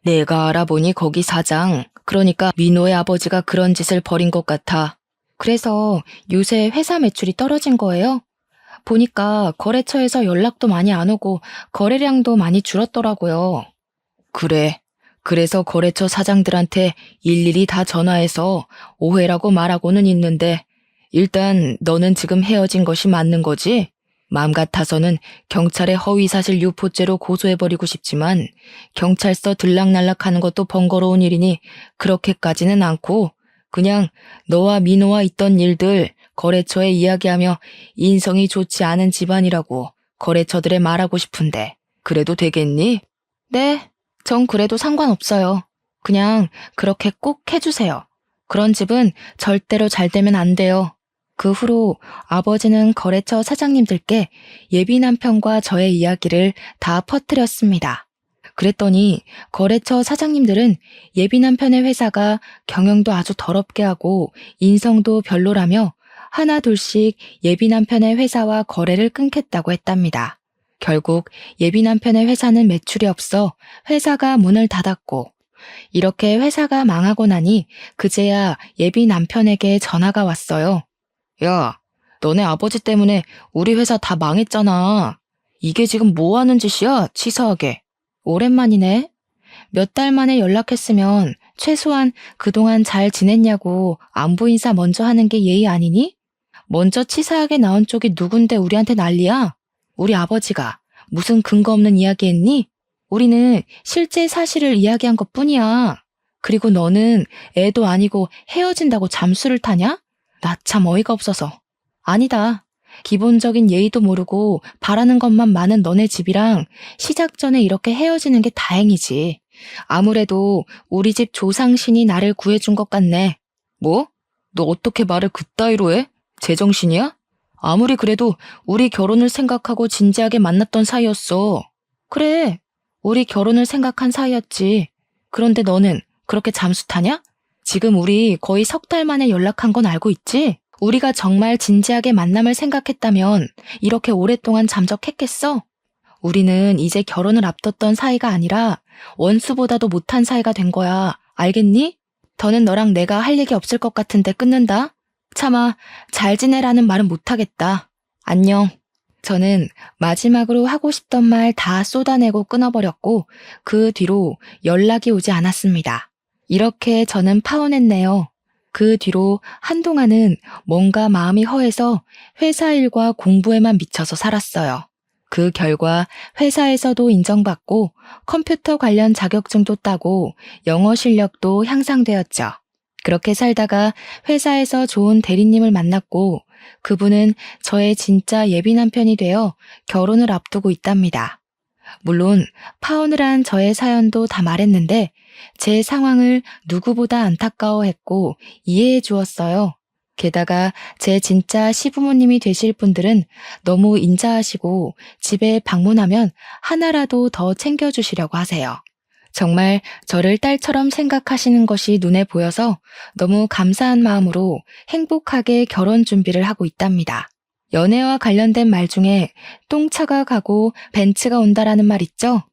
내가 알아보니 거기 사장, 그러니까 민호의 아버지가 그런 짓을 벌인 것 같아. 그래서 요새 회사 매출이 떨어진 거예요? 보니까 거래처에서 연락도 많이 안 오고 거래량도 많이 줄었더라고요. 그래. 그래서 거래처 사장들한테 일일이 다 전화해서 오해라고 말하고는 있는데 일단 너는 지금 헤어진 것이 맞는 거지? 마음 같아서는 경찰에 허위사실 유포죄로 고소해버리고 싶지만 경찰서 들락날락하는 것도 번거로운 일이니 그렇게까지는 않고 그냥 너와 민호와 있던 일들 거래처에 이야기하며 인성이 좋지 않은 집안이라고 거래처들에 말하고 싶은데 그래도 되겠니? 네, 전 그래도 상관없어요. 그냥 그렇게 꼭 해주세요. 그런 집은 절대로 잘 되면 안 돼요. 그 후로 아버지는 거래처 사장님들께 예비 남편과 저의 이야기를 다 퍼뜨렸습니다. 그랬더니 거래처 사장님들은 예비 남편의 회사가 경영도 아주 더럽게 하고 인성도 별로라며 하나 둘씩 예비 남편의 회사와 거래를 끊겠다고 했답니다. 결국 예비 남편의 회사는 매출이 없어 회사가 문을 닫았고 이렇게 회사가 망하고 나니 그제야 예비 남편에게 전화가 왔어요. 야, 너네 아버지 때문에 우리 회사 다 망했잖아. 이게 지금 뭐 하는 짓이야, 치사하게. 오랜만이네. 몇 달 만에 연락했으면 최소한 그동안 잘 지냈냐고 안부 인사 먼저 하는 게 예의 아니니? 먼저 치사하게 나온 쪽이 누군데 우리한테 난리야? 우리 아버지가 무슨 근거 없는 이야기 했니? 우리는 실제 사실을 이야기한 것뿐이야. 그리고 너는 애도 아니고 헤어진다고 잠수를 타냐? 나 참 어이가 없어서. 아니다. 기본적인 예의도 모르고 바라는 것만 많은 너네 집이랑 시작 전에 이렇게 헤어지는 게 다행이지. 아무래도 우리 집 조상신이 나를 구해준 것 같네. 뭐? 너 어떻게 말을 그따위로 해? 제정신이야? 아무리 그래도 우리 결혼을 생각하고 진지하게 만났던 사이였어. 그래, 우리 결혼을 생각한 사이였지. 그런데 너는 그렇게 잠수 타냐? 지금 우리 거의 3달 만에 연락한 건 알고 있지? 우리가 정말 진지하게 만남을 생각했다면 이렇게 오랫동안 잠적했겠어? 우리는 이제 결혼을 앞뒀던 사이가 아니라 원수보다도 못한 사이가 된 거야. 알겠니? 더는 너랑 내가 할 얘기 없을 것 같은데 끊는다. 차마 잘 지내라는 말은 못하겠다. 안녕. 저는 마지막으로 하고 싶던 말 다 쏟아내고 끊어버렸고 그 뒤로 연락이 오지 않았습니다. 이렇게 저는 파혼했네요. 그 뒤로 한동안은 뭔가 마음이 허해서 회사 일과 공부에만 미쳐서 살았어요. 그 결과 회사에서도 인정받고 컴퓨터 관련 자격증도 따고 영어 실력도 향상되었죠. 그렇게 살다가 회사에서 좋은 대리님을 만났고 그분은 저의 진짜 예비 남편이 되어 결혼을 앞두고 있답니다. 물론 파혼을 한 저의 사연도 다 말했는데 제 상황을 누구보다 안타까워했고 이해해 주었어요. 게다가 제 진짜 시부모님이 되실 분들은 너무 인자하시고 집에 방문하면 하나라도 더 챙겨주시려고 하세요. 정말 저를 딸처럼 생각하시는 것이 눈에 보여서 너무 감사한 마음으로 행복하게 결혼 준비를 하고 있답니다. 연애와 관련된 말 중에 똥차가 가고 벤츠가 온다라는 말 있죠?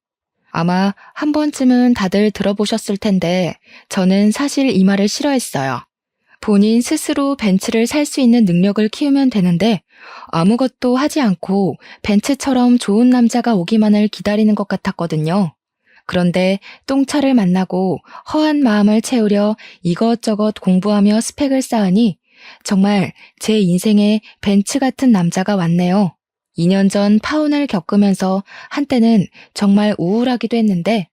아마 한 번쯤은 다들 들어보셨을 텐데 저는 사실 이 말을 싫어했어요. 본인 스스로 벤츠를 살 수 있는 능력을 키우면 되는데 아무것도 하지 않고 벤츠처럼 좋은 남자가 오기만을 기다리는 것 같았거든요. 그런데 똥차를 만나고 허한 마음을 채우려 이것저것 공부하며 스펙을 쌓으니 정말 제 인생에 벤츠 같은 남자가 왔네요. 2년 전 파혼을 겪으면서 한때는 정말 우울하기도 했는데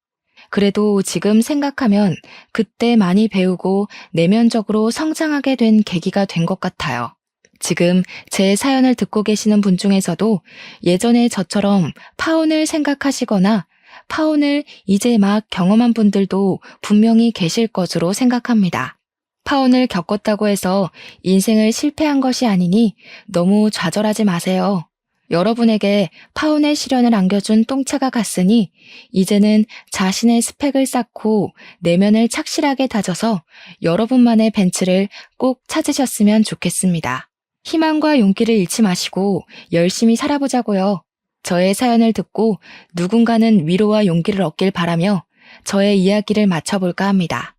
그래도 지금 생각하면 그때 많이 배우고 내면적으로 성장하게 된 계기가 된 것 같아요. 지금 제 사연을 듣고 계시는 분 중에서도 예전에 저처럼 파혼을 생각하시거나 파혼을 이제 막 경험한 분들도 분명히 계실 것으로 생각합니다. 파혼을 겪었다고 해서 인생을 실패한 것이 아니니 너무 좌절하지 마세요. 여러분에게 파혼의 시련을 안겨준 똥차가 갔으니 이제는 자신의 스펙을 쌓고 내면을 착실하게 다져서 여러분만의 벤츠를 꼭 찾으셨으면 좋겠습니다. 희망과 용기를 잃지 마시고 열심히 살아보자고요. 저의 사연을 듣고 누군가는 위로와 용기를 얻길 바라며 저의 이야기를 마쳐볼까 합니다.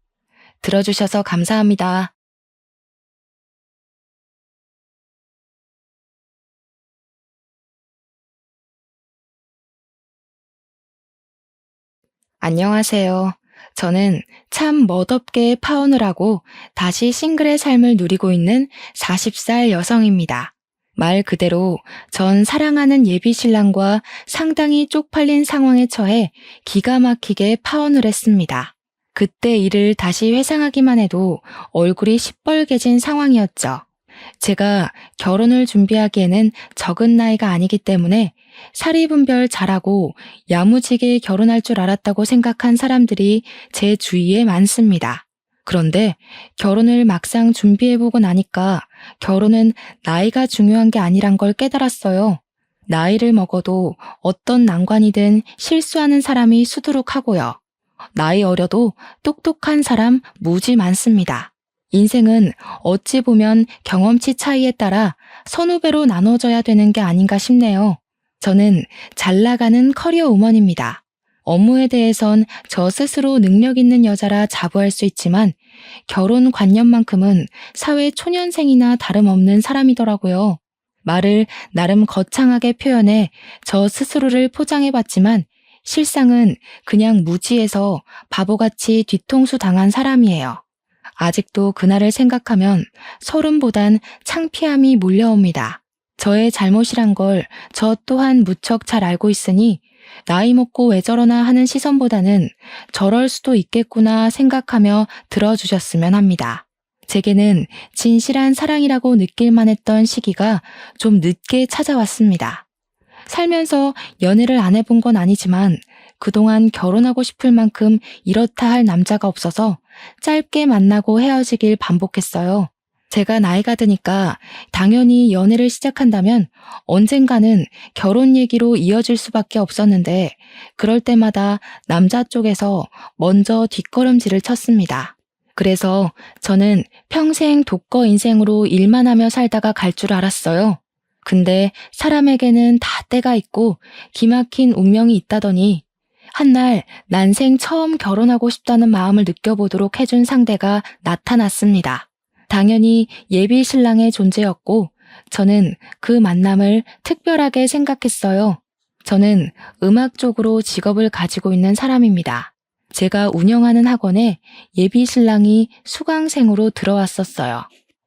들어주셔서 감사합니다. 안녕하세요. 저는 참 멋없게 파혼을 하고 다시 싱글의 삶을 누리고 있는 40살 여성입니다. 말 그대로 전 사랑하는 예비 신랑과 상당히 쪽팔린 상황에 처해 기가 막히게 파혼을 했습니다. 그때 일을 다시 회상하기만 해도 얼굴이 시뻘개진 상황이었죠. 제가 결혼을 준비하기에는 적은 나이가 아니기 때문에 사리분별 잘하고 야무지게 결혼할 줄 알았다고 생각한 사람들이 제 주위에 많습니다. 그런데 결혼을 막상 준비해보고 나니까 결혼은 나이가 중요한 게 아니란 걸 깨달았어요. 나이를 먹어도 어떤 난관이든 실수하는 사람이 수두룩하고요. 나이 어려도 똑똑한 사람 무지 많습니다. 인생은 어찌 보면 경험치 차이에 따라 선후배로 나눠져야 되는 게 아닌가 싶네요. 저는 잘 나가는 커리어 우먼입니다. 업무에 대해선 저 스스로 능력 있는 여자라 자부할 수 있지만 결혼 관념만큼은 사회 초년생이나 다름없는 사람이더라고요. 말을 나름 거창하게 표현해 저 스스로를 포장해봤지만 실상은 그냥 무지해서 바보같이 뒤통수 당한 사람이에요. 아직도 그날을 생각하면 서름보단 창피함이 몰려옵니다. 저의 잘못이란 걸 저 또한 무척 잘 알고 있으니 나이 먹고 왜 저러나 하는 시선보다는 저럴 수도 있겠구나 생각하며 들어주셨으면 합니다. 제게는 진실한 사랑이라고 느낄만 했던 시기가 좀 늦게 찾아왔습니다. 살면서 연애를 안 해본 건 아니지만 그동안 결혼하고 싶을 만큼 이렇다 할 남자가 없어서 짧게 만나고 헤어지길 반복했어요. 제가 나이가 드니까 당연히 연애를 시작한다면 언젠가는 결혼 얘기로 이어질 수밖에 없었는데 그럴 때마다 남자 쪽에서 먼저 뒷걸음질을 쳤습니다. 그래서 저는 평생 독거 인생으로 일만 하며 살다가 갈 줄 알았어요. 근데 사람에게는 다 때가 있고 기막힌 운명이 있다더니 한날 난생 처음 결혼하고 싶다는 마음을 느껴보도록 해준 상대가 나타났습니다. 당연히 예비 신랑의 존재였고 저는 그 만남을 특별하게 생각했어요. 저는 음악 쪽으로 직업을 가지고 있는 사람입니다. 제가 운영하는 학원에 예비 신랑이 수강생으로 들어왔었어요.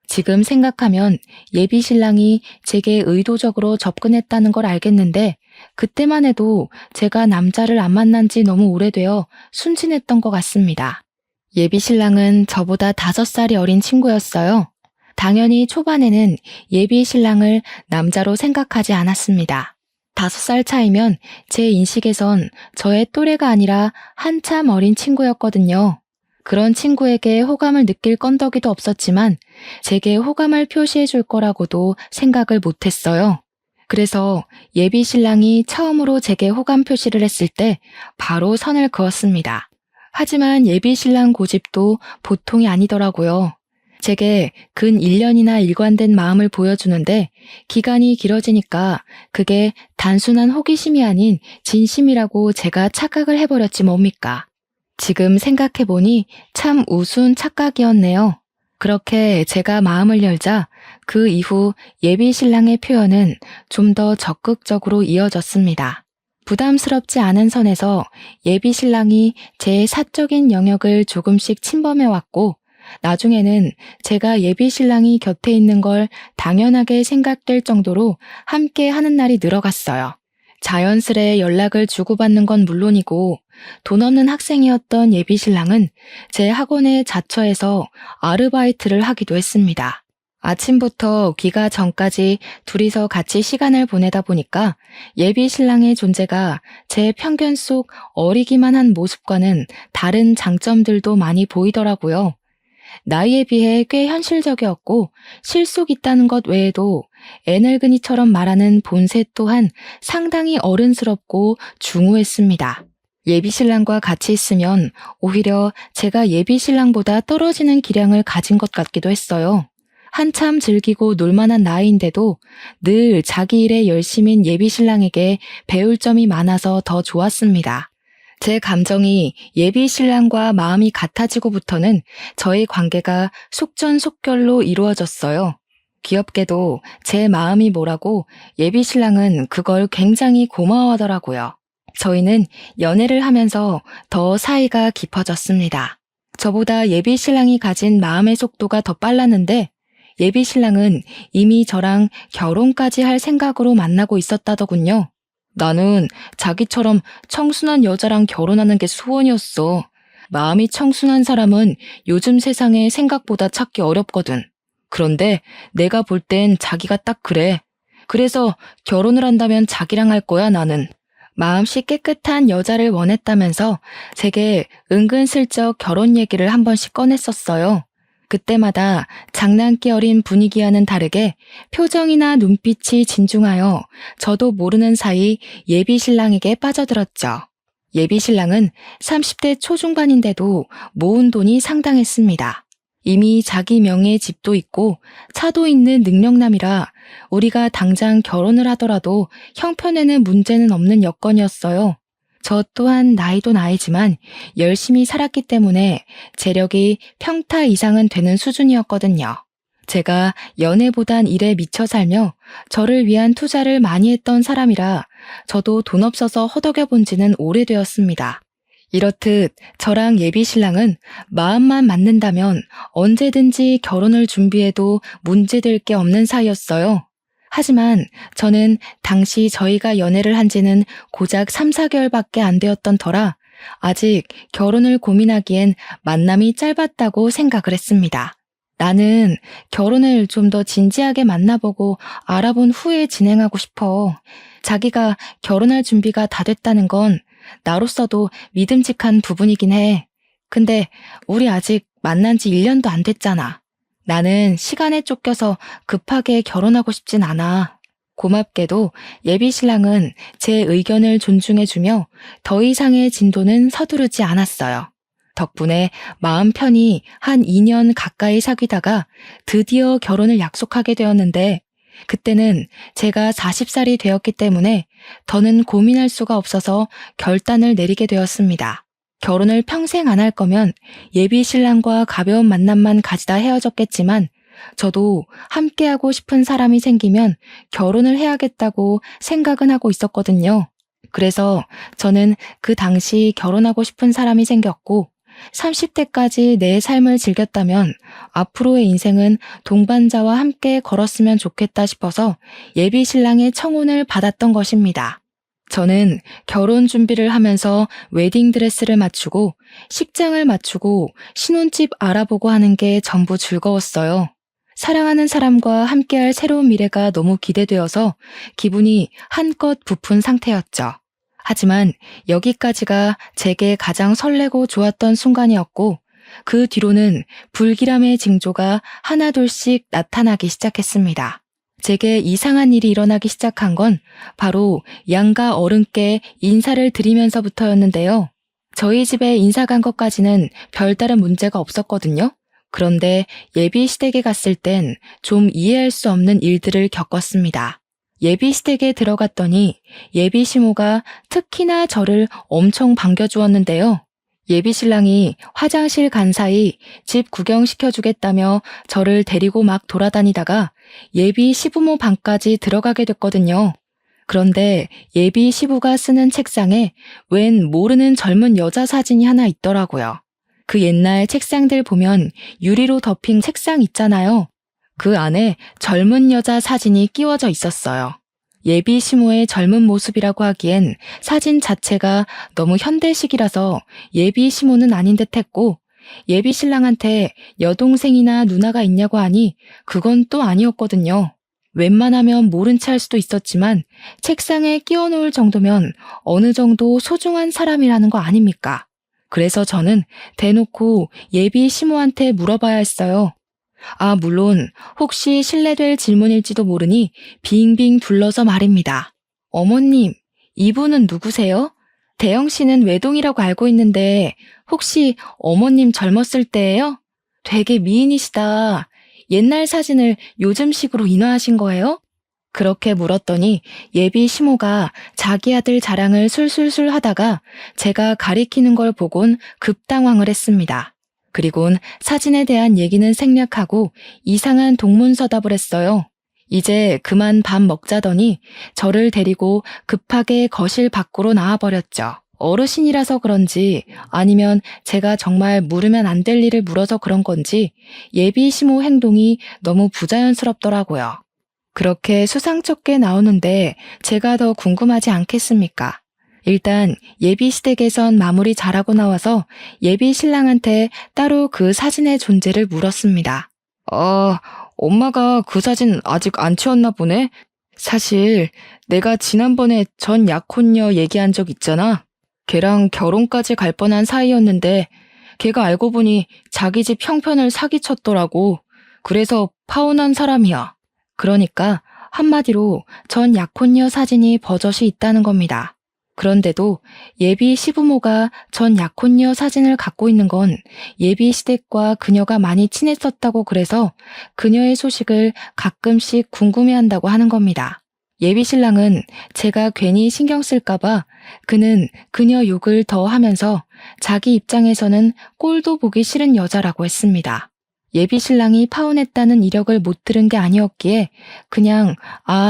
지금 생각하면 예비 신랑이 제게 의도적으로 접근했다는 걸 알겠는데 그때만 해도 제가 남자를 안 만난 지 너무 오래되어 순진했던 것 같습니다. 예비 신랑은 저보다 5살이 어린 친구였어요. 당연히 초반에는 예비 신랑을 남자로 생각하지 않았습니다. 5살 차이면 제 인식에선 저의 또래가 아니라 한참 어린 친구였거든요. 그런 친구에게 호감을 느낄 건더기도 없었지만 제게 호감을 표시해 줄 거라고도 생각을 못했어요. 그래서 예비 신랑이 처음으로 제게 호감 표시를 했을 때 바로 선을 그었습니다. 하지만 예비 신랑 고집도 보통이 아니더라고요. 제게 근 1년이나 일관된 마음을 보여주는데 기간이 길어지니까 그게 단순한 호기심이 아닌 진심이라고 제가 착각을 해버렸지 뭡니까? 지금 생각해보니 참 우스운 착각이었네요. 그렇게 제가 마음을 열자 그 이후 예비 신랑의 표현은 좀 더 적극적으로 이어졌습니다. 부담스럽지 않은 선에서 예비 신랑이 제 사적인 영역을 조금씩 침범해왔고 나중에는 제가 예비 신랑이 곁에 있는 걸 당연하게 생각될 정도로 함께 하는 날이 늘어갔어요. 자연스레 연락을 주고받는 건 물론이고 돈 없는 학생이었던 예비 신랑은 제 학원에 자처해서 아르바이트를 하기도 했습니다. 아침부터 귀가 전까지 둘이서 같이 시간을 보내다 보니까 예비 신랑의 존재가 제 편견 속 어리기만 한 모습과는 다른 장점들도 많이 보이더라고요. 나이에 비해 꽤 현실적이었고 실속 있다는 것 외에도 애늙은이처럼 말하는 본색 또한 상당히 어른스럽고 중후했습니다. 예비 신랑과 같이 있으면 오히려 제가 예비 신랑보다 떨어지는 기량을 가진 것 같기도 했어요. 한참 즐기고 놀만한 나이인데도 늘 자기 일에 열심인 예비 신랑에게 배울 점이 많아서 더 좋았습니다. 제 감정이 예비 신랑과 마음이 같아지고부터는 저희 관계가 속전속결로 이루어졌어요. 귀엽게도 제 마음이 뭐라고 예비 신랑은 그걸 굉장히 고마워하더라고요. 저희는 연애를 하면서 더 사이가 깊어졌습니다. 저보다 예비 신랑이 가진 마음의 속도가 더 빨랐는데 예비 신랑은 이미 저랑 결혼까지 할 생각으로 만나고 있었다더군요. 나는 자기처럼 청순한 여자랑 결혼하는 게 소원이었어. 마음이 청순한 사람은 요즘 세상에 생각보다 찾기 어렵거든. 그런데 내가 볼 땐 자기가 딱 그래. 그래서 결혼을 한다면 자기랑 할 거야, 나는. 마음씨 깨끗한 여자를 원했다면서 제게 은근슬쩍 결혼 얘기를 한 번씩 꺼냈었어요. 그때마다 장난기 어린 분위기와는 다르게 표정이나 눈빛이 진중하여 저도 모르는 사이 예비 신랑에게 빠져들었죠. 예비 신랑은 30대 초중반인데도 모은 돈이 상당했습니다. 이미 자기 명의의 집도 있고 차도 있는 능력남이라 우리가 당장 결혼을 하더라도 형편에는 문제는 없는 여건이었어요. 저 또한 나이도 나이지만 열심히 살았기 때문에 재력이 평타 이상은 되는 수준이었거든요. 제가 연애보단 일에 미쳐 살며 저를 위한 투자를 많이 했던 사람이라 저도 돈 없어서 허덕여 본 지는 오래되었습니다. 이렇듯 저랑 예비 신랑은 마음만 맞는다면 언제든지 결혼을 준비해도 문제될 게 없는 사이였어요. 하지만 저는 당시 저희가 연애를 한 지는 고작 3, 4개월밖에 안 되었던 터라 아직 결혼을 고민하기엔 만남이 짧았다고 생각을 했습니다. 나는 결혼을 좀 더 진지하게 만나보고 알아본 후에 진행하고 싶어. 자기가 결혼할 준비가 다 됐다는 건 나로서도 믿음직한 부분이긴 해. 근데 우리 아직 만난 지 1년도 안 됐잖아. 나는 시간에 쫓겨서 급하게 결혼하고 싶진 않아. 고맙게도 예비 신랑은 제 의견을 존중해주며 더 이상의 진도는 서두르지 않았어요. 덕분에 마음 편히 한 2년 가까이 사귀다가 드디어 결혼을 약속하게 되었는데 그때는 제가 40살이 되었기 때문에 더는 고민할 수가 없어서 결단을 내리게 되었습니다. 결혼을 평생 안 할 거면 예비 신랑과 가벼운 만남만 가지다 헤어졌겠지만 저도 함께하고 싶은 사람이 생기면 결혼을 해야겠다고 생각은 하고 있었거든요. 그래서 저는 그 당시 결혼하고 싶은 사람이 생겼고 30대까지 내 삶을 즐겼다면 앞으로의 인생은 동반자와 함께 걸었으면 좋겠다 싶어서 예비 신랑의 청혼을 받았던 것입니다. 저는 결혼 준비를 하면서 웨딩드레스를 맞추고 식장을 맞추고 신혼집 알아보고 하는 게 전부 즐거웠어요. 사랑하는 사람과 함께할 새로운 미래가 너무 기대되어서 기분이 한껏 부푼 상태였죠. 하지만 여기까지가 제게 가장 설레고 좋았던 순간이었고 그 뒤로는 불길함의 징조가 하나둘씩 나타나기 시작했습니다. 제게 이상한 일이 일어나기 시작한 건 바로 양가 어른께 인사를 드리면서부터였는데요. 저희 집에 인사 간 것까지는 별다른 문제가 없었거든요. 그런데 예비 시댁에 갔을 땐 좀 이해할 수 없는 일들을 겪었습니다. 예비 시댁에 들어갔더니 예비 시모가 특히나 저를 엄청 반겨주었는데요. 예비 신랑이 화장실 간 사이 집 구경시켜주겠다며 저를 데리고 막 돌아다니다가 예비 시부모 방까지 들어가게 됐거든요. 그런데 예비 시부가 쓰는 책상에 웬 모르는 젊은 여자 사진이 하나 있더라고요. 그 옛날 책상들 보면 유리로 덮인 책상 있잖아요. 그 안에 젊은 여자 사진이 끼워져 있었어요. 예비 시모의 젊은 모습이라고 하기엔 사진 자체가 너무 현대식이라서 예비 시모는 아닌 듯 했고, 예비 신랑한테 여동생이나 누나가 있냐고 하니 그건 또 아니었거든요. 웬만하면 모른 체 할 수도 있었지만 책상에 끼워 놓을 정도면 어느 정도 소중한 사람이라는 거 아닙니까? 그래서 저는 대놓고 예비 시모한테 물어봐야 했어요. 물론 혹시 실례될 질문일지도 모르니 빙빙 둘러서 말입니다. 어머님, 이분은 누구세요? 대영 씨는 외동이라고 알고 있는데 혹시 어머님 젊었을 때예요? 되게 미인이시다. 옛날 사진을 요즘식으로 인화하신 거예요? 그렇게 물었더니 예비 시모가 자기 아들 자랑을 술술술 하다가 제가 가리키는 걸 보곤 급당황을 했습니다. 그리곤 사진에 대한 얘기는 생략하고 이상한 동문서답을 했어요. 이제 그만 밥 먹자더니 저를 데리고 급하게 거실 밖으로 나와버렸죠. 어르신이라서 그런지 아니면 제가 정말 물으면 안 될 일을 물어서 그런 건지 예비 시모 행동이 너무 부자연스럽더라고요. 그렇게 수상쩍게 나오는데 제가 더 궁금하지 않겠습니까? 일단 예비 시댁에선 마무리 잘하고 나와서 예비 신랑한테 따로 그 사진의 존재를 물었습니다. 엄마가 그 사진 아직 안 치웠나 보네? 사실 내가 지난번에 전 약혼녀 얘기한 적 있잖아. 걔랑 결혼까지 갈 뻔한 사이였는데 걔가 알고 보니 자기 집 형편을 사기쳤더라고. 그래서 파혼한 사람이야. 그러니까 한마디로 전 약혼녀 사진이 버젓이 있다는 겁니다. 그런데도 예비 시부모가 전 약혼녀 사진을 갖고 있는 건 예비 시댁과 그녀가 많이 친했었다고 그래서 그녀의 소식을 가끔씩 궁금해한다고 하는 겁니다. 예비 신랑은 제가 괜히 신경 쓸까봐 그는 그녀 욕을 더 하면서 자기 입장에서는 꼴도 보기 싫은 여자라고 했습니다. 예비 신랑이 파혼했다는 이력을 못 들은 게 아니었기에 그냥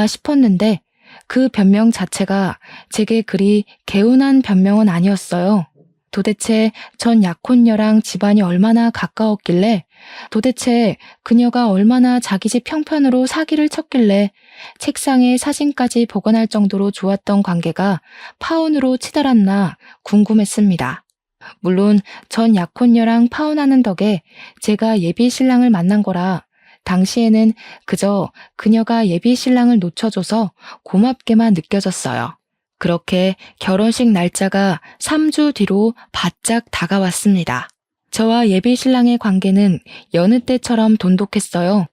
싶었는데 그 변명 자체가 제게 그리 개운한 변명은 아니었어요. 도대체 전 약혼녀랑 집안이 얼마나 가까웠길래, 도대체 그녀가 얼마나 자기 집 형편으로 사기를 쳤길래 책상에 사진까지 보관할 정도로 좋았던 관계가 파혼으로 치달았나 궁금했습니다. 물론 전 약혼녀랑 파혼하는 덕에 제가 예비 신랑을 만난 거라 당시에는 그저 그녀가 예비 신랑을 놓쳐줘서 고맙게만 느껴졌어요. 그렇게 결혼식 날짜가 3주 뒤로 바짝 다가왔습니다. 저와 예비 신랑의 관계는 여느 때처럼 돈독했어요.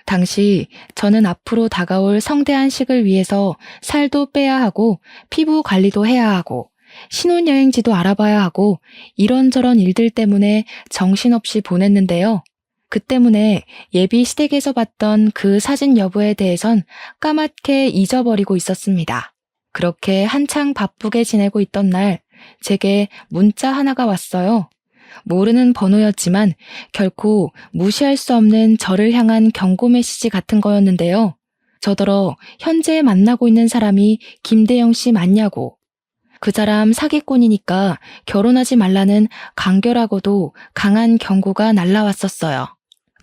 당시 저는 앞으로 다가올 성대한 식을 위해서 살도 빼야 하고 피부 관리도 해야 하고 신혼여행지도 알아봐야 하고 이런저런 일들 때문에 정신없이 보냈는데요. 그 때문에 예비 시댁에서 봤던 그 사진 여부에 대해선 까맣게 잊어버리고 있었습니다. 그렇게 한창 바쁘게 지내고 있던 날 제게 문자 하나가 왔어요. 모르는 번호였지만 결코 무시할 수 없는 저를 향한 경고 메시지 같은 거였는데요. 저더러 현재 만나고 있는 사람이 김대영 씨 맞냐고. 그 사람 사기꾼이니까 결혼하지 말라는 간결하고도 강한 경고가 날라왔었어요.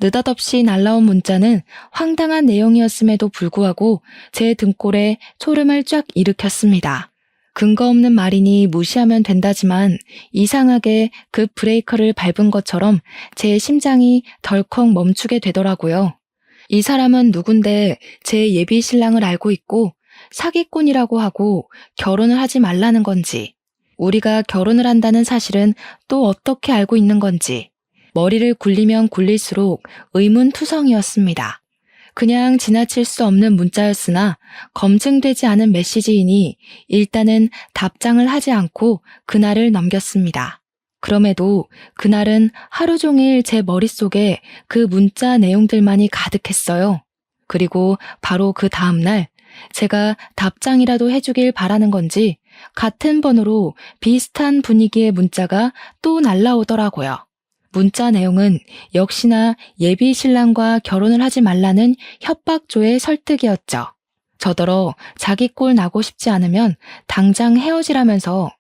느닷없이 날라온 문자는 황당한 내용이었음에도 불구하고 제 등골에 초름을 쫙 일으켰습니다. 근거 없는 말이니 무시하면 된다지만 이상하게 그 브레이커를 밟은 것처럼 제 심장이 덜컥 멈추게 되더라고요. 이 사람은 누군데 제 예비 신랑을 알고 있고 사기꾼이라고 하고 결혼을 하지 말라는 건지, 우리가 결혼을 한다는 사실은 또 어떻게 알고 있는 건지, 머리를 굴리면 굴릴수록 의문투성이었습니다. 그냥 지나칠 수 없는 문자였으나 검증되지 않은 메시지이니 일단은 답장을 하지 않고 그날을 넘겼습니다. 그럼에도 그날은 하루 종일 제 머릿속에 그 문자 내용들만이 가득했어요. 그리고 바로 그 다음날 제가 답장이라도 해주길 바라는 건지 같은 번호로 비슷한 분위기의 문자가 또 날라오더라고요. 문자 내용은 역시나 예비 신랑과 결혼을 하지 말라는 협박조의 설득이었죠. 저더러 자기 꼴 나고 싶지 않으면 당장 헤어지라면서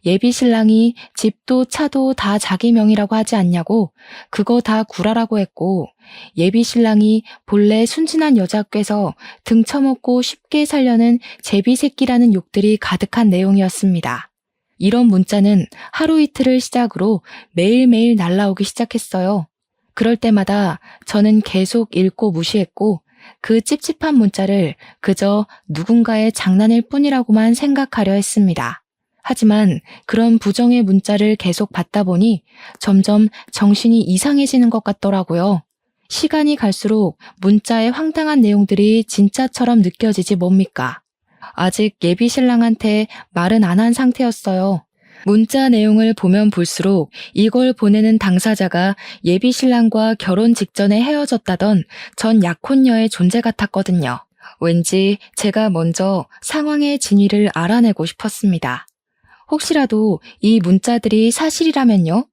예비 신랑이 집도 차도 다 자기 명의라고 하지 않냐고 그거 다 구라라고 했고, 예비 신랑이 본래 순진한 여자 께서 등쳐먹고 쉽게 살려는 제비새끼라는 욕들이 가득한 내용이었습니다. 이런 문자는 하루 이틀을 시작으로 매일매일 날라오기 시작했어요. 그럴 때마다 저는 계속 읽고 무시했고 그 찝찝한 문자를 그저 누군가의 장난일 뿐이라고만 생각하려 했습니다. 하지만 그런 부정의 문자를 계속 받다 보니 점점 정신이 이상해지는 것 같더라고요. 시간이 갈수록 문자의 황당한 내용들이 진짜처럼 느껴지지 뭡니까? 아직 예비 신랑한테 말은 안 한 상태였어요. 문자 내용을 보면 볼수록 이걸 보내는 당사자가 예비 신랑과 결혼 직전에 헤어졌다던 전 약혼녀의 존재 같았거든요. 왠지 제가 먼저 상황의 진위를 알아내고 싶었습니다. 혹시라도 이 문자들이 사실이라면요?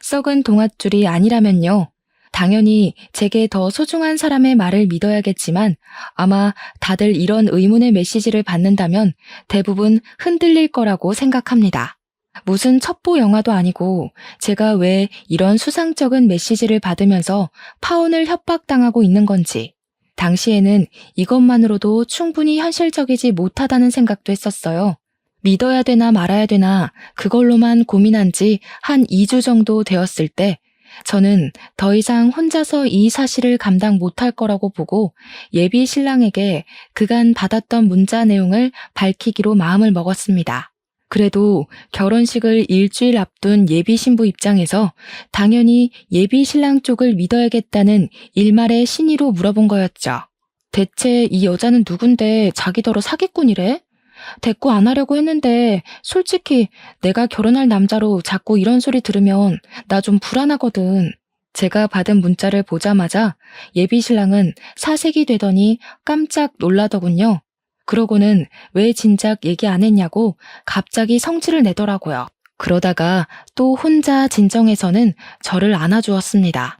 썩은 동아줄이 아니라면요? 당연히 제게 더 소중한 사람의 말을 믿어야겠지만 아마 다들 이런 의문의 메시지를 받는다면 대부분 흔들릴 거라고 생각합니다. 무슨 첩보 영화도 아니고 제가 왜 이런 수상쩍은 메시지를 받으면서 파혼을 협박당하고 있는 건지, 당시에는 이것만으로도 충분히 현실적이지 못하다는 생각도 했었어요. 믿어야 되나 말아야 되나 그걸로만 고민한 지 한 2주 정도 되었을 때 저는 더 이상 혼자서 이 사실을 감당 못할 거라고 보고 예비 신랑에게 그간 받았던 문자 내용을 밝히기로 마음을 먹었습니다. 그래도 결혼식을 일주일 앞둔 예비 신부 입장에서 당연히 예비 신랑 쪽을 믿어야겠다는 일말의 신의로 물어본 거였죠. 대체 이 여자는 누군데 자기더러 사기꾼이래? 대꾸 안 하려고 했는데 솔직히 내가 결혼할 남자로 자꾸 이런 소리 들으면 나 좀 불안하거든. 제가 받은 문자를 보자마자 예비 신랑은 사색이 되더니 깜짝 놀라더군요. 그러고는 왜 진작 얘기 안 했냐고 갑자기 성질을 내더라고요. 그러다가 또 혼자 진정해서는 저를 안아주었습니다.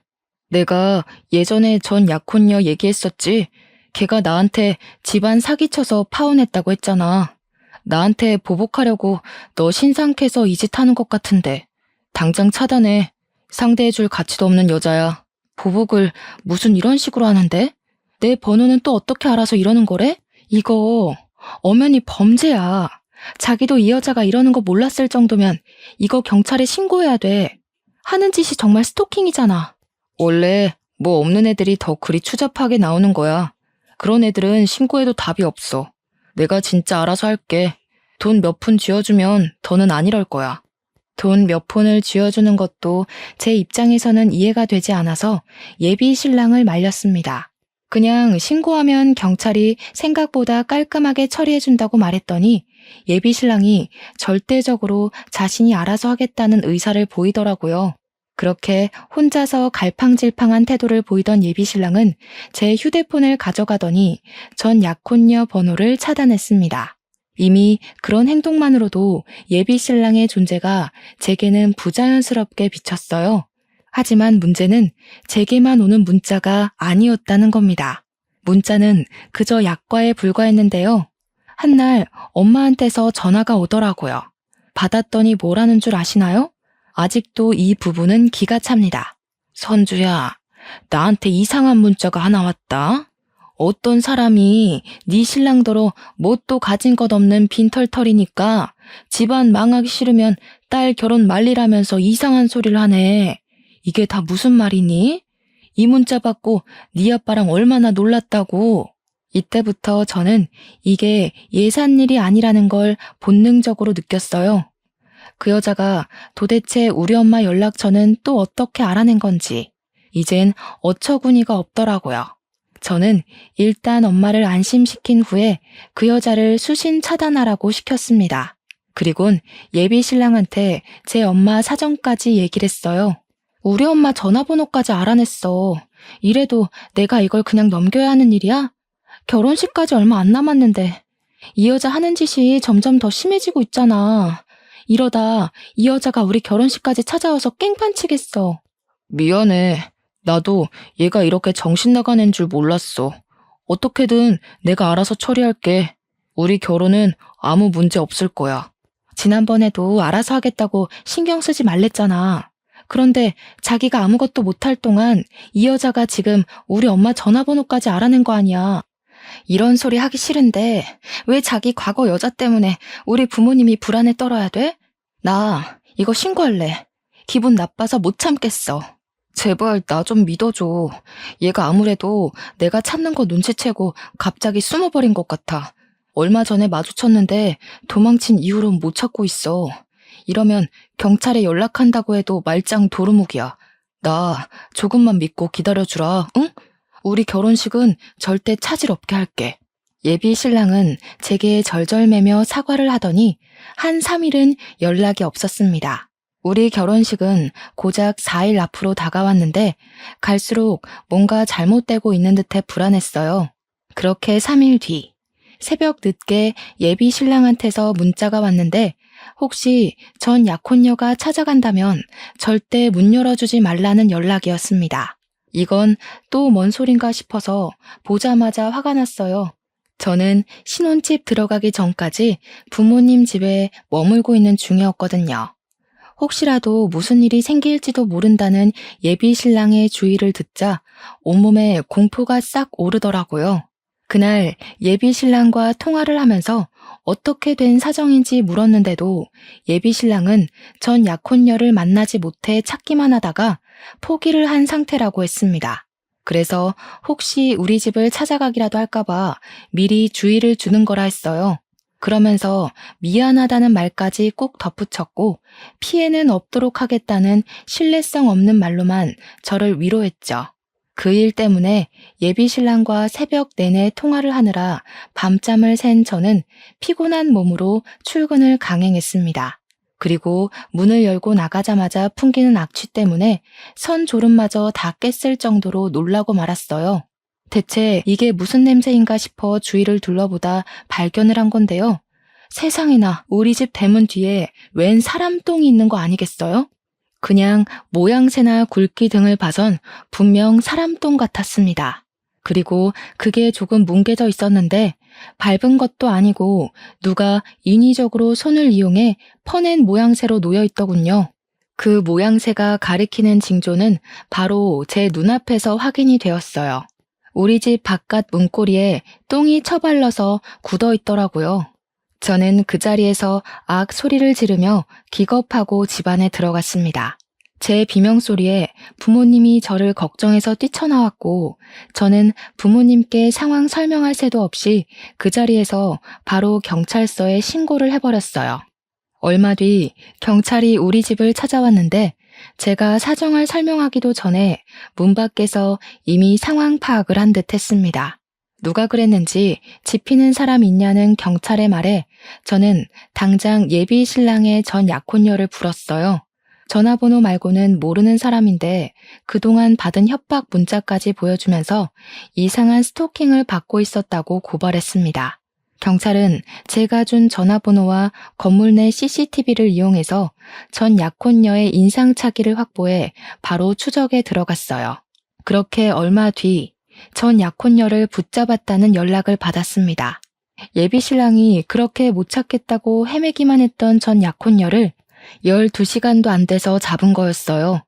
내가 예전에 전 약혼녀 얘기했었지. 걔가 나한테 집안 사기쳐서 파혼했다고 했잖아. 나한테 보복하려고 너 신상캐서 이 짓 하는 것 같은데 당장 차단해. 상대해줄 가치도 없는 여자야. 보복을 무슨 이런 식으로 하는데? 내 번호는 또 어떻게 알아서 이러는 거래? 이거 엄연히 범죄야. 자기도 이 여자가 이러는 거 몰랐을 정도면 이거 경찰에 신고해야 돼. 하는 짓이 정말 스토킹이잖아. 원래 뭐 없는 애들이 더 그리 추잡하게 나오는 거야. 그런 애들은 신고해도 답이 없어. 내가 진짜 알아서 할게. 돈 몇 푼 쥐어주면 더는 안 이럴 거야. 돈 몇 푼을 쥐어주는 것도 제 입장에서는 이해가 되지 않아서 예비 신랑을 말렸습니다. 그냥 신고하면 경찰이 생각보다 깔끔하게 처리해준다고 말했더니 예비 신랑이 절대적으로 자신이 알아서 하겠다는 의사를 보이더라고요. 그렇게 혼자서 갈팡질팡한 태도를 보이던 예비 신랑은 제 휴대폰을 가져가더니 전 약혼녀 번호를 차단했습니다. 이미 그런 행동만으로도 예비 신랑의 존재가 제게는 부자연스럽게 비쳤어요. 하지만 문제는 제게만 오는 문자가 아니었다는 겁니다. 문자는 그저 약과에 불과했는데요. 한날 엄마한테서 전화가 오더라고요. 받았더니 뭐라는 줄 아시나요? 아직도 이 부분은 기가 찹니다. 선주야, 나한테 이상한 문자가 하나 왔다. 어떤 사람이 네 신랑더러 뭣도 가진 것 없는 빈털털이니까 집안 망하기 싫으면 딸 결혼 말리라면서 이상한 소리를 하네. 이게 다 무슨 말이니? 이 문자 받고 네 아빠랑 얼마나 놀랐다고. 이때부터 저는 이게 예산일이 아니라는 걸 본능적으로 느꼈어요. 그 여자가 도대체 우리 엄마 연락처는 또 어떻게 알아낸 건지 이젠 어처구니가 없더라고요. 저는 일단 엄마를 안심시킨 후에 그 여자를 수신 차단하라고 시켰습니다. 그리곤 예비 신랑한테 제 엄마 사정까지 얘기를 했어요. 우리 엄마 전화번호까지 알아냈어. 이래도 내가 이걸 그냥 넘겨야 하는 일이야? 결혼식까지 얼마 안 남았는데 이 여자 하는 짓이 점점 더 심해지고 있잖아. 이러다 이 여자가 우리 결혼식까지 찾아와서 깽판 치겠어. 미안해. 나도 얘가 이렇게 정신 나간 애인 줄 몰랐어. 어떻게든 내가 알아서 처리할게. 우리 결혼은 아무 문제 없을 거야. 지난번에도 알아서 하겠다고 신경 쓰지 말랬잖아. 그런데 자기가 아무것도 못할 동안 이 여자가 지금 우리 엄마 전화번호까지 알아낸 거 아니야. 이런 소리 하기 싫은데 왜 자기 과거 여자 때문에 우리 부모님이 불안에 떨어야 돼? 나 이거 신고할래. 기분 나빠서 못 참겠어. 제발 나 좀 믿어줘. 얘가 아무래도 내가 찾는 거 눈치채고 갑자기 숨어버린 것 같아. 얼마 전에 마주쳤는데 도망친 이후로 못 찾고 있어. 이러면 경찰에 연락한다고 해도 말짱 도루묵이야. 나 조금만 믿고 기다려주라, 응? 우리 결혼식은 절대 차질 없게 할게. 예비 신랑은 제게 절절매며 사과를 하더니 한 3일은 연락이 없었습니다. 우리 결혼식은 고작 4일 앞으로 다가왔는데 갈수록 뭔가 잘못되고 있는 듯해 불안했어요. 그렇게 3일 뒤, 새벽 늦게 예비 신랑한테서 문자가 왔는데 혹시 전 약혼녀가 찾아간다면 절대 문 열어주지 말라는 연락이었습니다. 이건 또 뭔 소린가 싶어서 보자마자 화가 났어요. 저는 신혼집 들어가기 전까지 부모님 집에 머물고 있는 중이었거든요. 혹시라도 무슨 일이 생길지도 모른다는 예비 신랑의 주의를 듣자 온몸에 공포가 싹 오르더라고요. 그날 예비 신랑과 통화를 하면서 어떻게 된 사정인지 물었는데도 예비 신랑은 전 약혼녀를 만나지 못해 찾기만 하다가 포기를 한 상태라고 했습니다. 그래서 혹시 우리 집을 찾아가기라도 할까봐 미리 주의를 주는 거라 했어요. 그러면서 미안하다는 말까지 꼭 덧붙였고 피해는 없도록 하겠다는 신뢰성 없는 말로만 저를 위로했죠. 그 일 때문에 예비 신랑과 새벽 내내 통화를 하느라 밤잠을 샌 저는 피곤한 몸으로 출근을 강행했습니다. 그리고 문을 열고 나가자마자 풍기는 악취 때문에 선조름마저 다 깼을 정도로 놀라고 말았어요. 대체 이게 무슨 냄새인가 싶어 주위를 둘러보다 발견을 한 건데요. 세상에나 우리 집 대문 뒤에 웬 사람 똥이 있는 거 아니겠어요? 그냥 모양새나 굵기 등을 봐선 분명 사람 똥 같았습니다. 그리고 그게 조금 뭉개져 있었는데 밟은 것도 아니고 누가 인위적으로 손을 이용해 퍼낸 모양새로 놓여 있더군요. 그 모양새가 가리키는 징조는 바로 제 눈앞에서 확인이 되었어요. 우리 집 바깥 문고리에 똥이 처발러서 굳어 있더라고요. 저는 그 자리에서 악 소리를 지르며 기겁하고 집 안에 들어갔습니다. 제 비명소리에 부모님이 저를 걱정해서 뛰쳐나왔고 저는 부모님께 상황 설명할 새도 없이 그 자리에서 바로 경찰서에 신고를 해버렸어요. 얼마 뒤 경찰이 우리 집을 찾아왔는데 제가 사정을 설명하기도 전에 문 밖에서 이미 상황 파악을 한 듯 했습니다. 누가 그랬는지 지피는 사람 있냐는 경찰의 말에 저는 당장 예비 신랑의 전 약혼녀를 불렀어요. 전화번호 말고는 모르는 사람인데 그동안 받은 협박 문자까지 보여주면서 이상한 스토킹을 받고 있었다고 고발했습니다. 경찰은 제가 준 전화번호와 건물 내 CCTV를 이용해서 전 약혼녀의 인상착의를 확보해 바로 추적에 들어갔어요. 그렇게 얼마 뒤 전 약혼녀를 붙잡았다는 연락을 받았습니다. 예비 신랑이 그렇게 못 찾겠다고 헤매기만 했던 전 약혼녀를 12시간도 안 돼서 잡은 거였어요.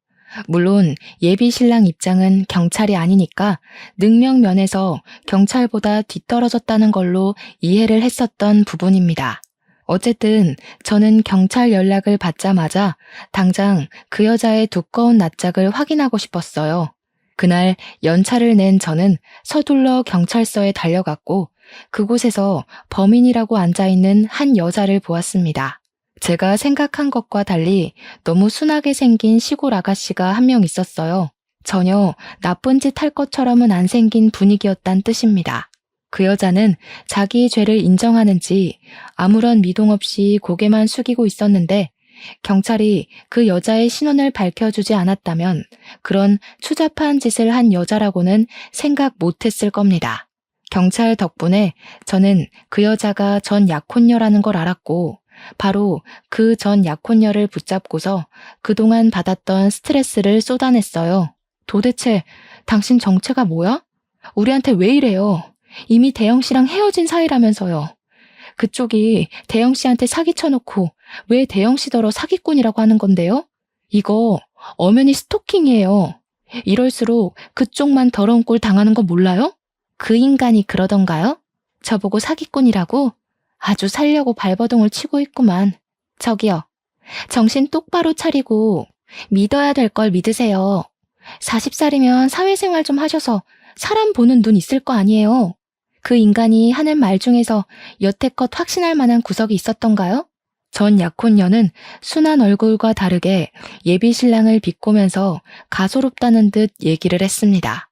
물론 예비 신랑 입장은 경찰이 아니니까 능력면에서 경찰보다 뒤떨어졌다는 걸로 이해를 했었던 부분입니다. 어쨌든 저는 경찰 연락을 받자마자 당장 그 여자의 두꺼운 낯짝을 확인하고 싶었어요. 그날 연차를 낸 저는 서둘러 경찰서에 달려갔고 그곳에서 범인이라고 앉아있는 한 여자를 보았습니다. 제가 생각한 것과 달리 너무 순하게 생긴 시골 아가씨가 한 명 있었어요. 전혀 나쁜 짓 할 것처럼은 안 생긴 분위기였단 뜻입니다. 그 여자는 자기 죄를 인정하는지 아무런 미동 없이 고개만 숙이고 있었는데 경찰이 그 여자의 신원을 밝혀주지 않았다면 그런 추잡한 짓을 한 여자라고는 생각 못했을 겁니다. 경찰 덕분에 저는 그 여자가 전 약혼녀라는 걸 알았고 바로 그 전 약혼녀를 붙잡고서 그동안 받았던 스트레스를 쏟아냈어요. 도대체 당신 정체가 뭐야? 우리한테 왜 이래요? 이미 대영 씨랑 헤어진 사이라면서요. 그쪽이 대영 씨한테 사기 쳐놓고 왜 대영 씨더러 사기꾼이라고 하는 건데요? 이거 엄연히 스토킹이에요. 이럴수록 그쪽만 더러운 꼴 당하는 거 몰라요? 그 인간이 그러던가요? 저보고 사기꾼이라고? 아주 살려고 발버둥을 치고 있구만. 저기요. 정신 똑바로 차리고 믿어야 될 걸 믿으세요. 40살이면 사회생활 좀 하셔서 사람 보는 눈 있을 거 아니에요. 그 인간이 하는 말 중에서 여태껏 확신할 만한 구석이 있었던가요? 전 약혼녀는 순한 얼굴과 다르게 예비 신랑을 비꼬면서 가소롭다는 듯 얘기를 했습니다.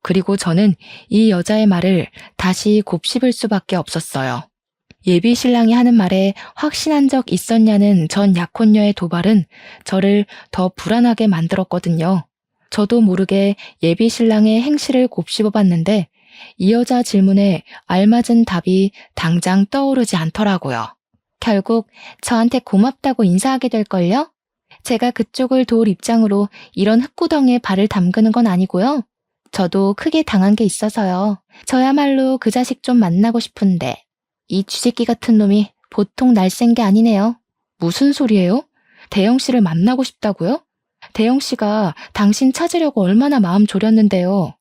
그리고 저는 이 여자의 말을 다시 곱씹을 수밖에 없었어요. 예비 신랑이 하는 말에 확신한 적 있었냐는 전 약혼녀의 도발은 저를 더 불안하게 만들었거든요. 저도 모르게 예비 신랑의 행실을 곱씹어 봤는데 이 여자 질문에 알맞은 답이 당장 떠오르지 않더라고요. 결국 저한테 고맙다고 인사하게 될걸요? 제가 그쪽을 도울 입장으로 이런 흙구덩이에 발을 담그는 건 아니고요. 저도 크게 당한 게 있어서요. 저야말로 그 자식 좀 만나고 싶은데 이 쥐새끼 같은 놈이 보통 날쌘 게 아니네요. 무슨 소리예요? 대영 씨를 만나고 싶다고요? 대영 씨가 당신 찾으려고 얼마나 마음 졸였는데요.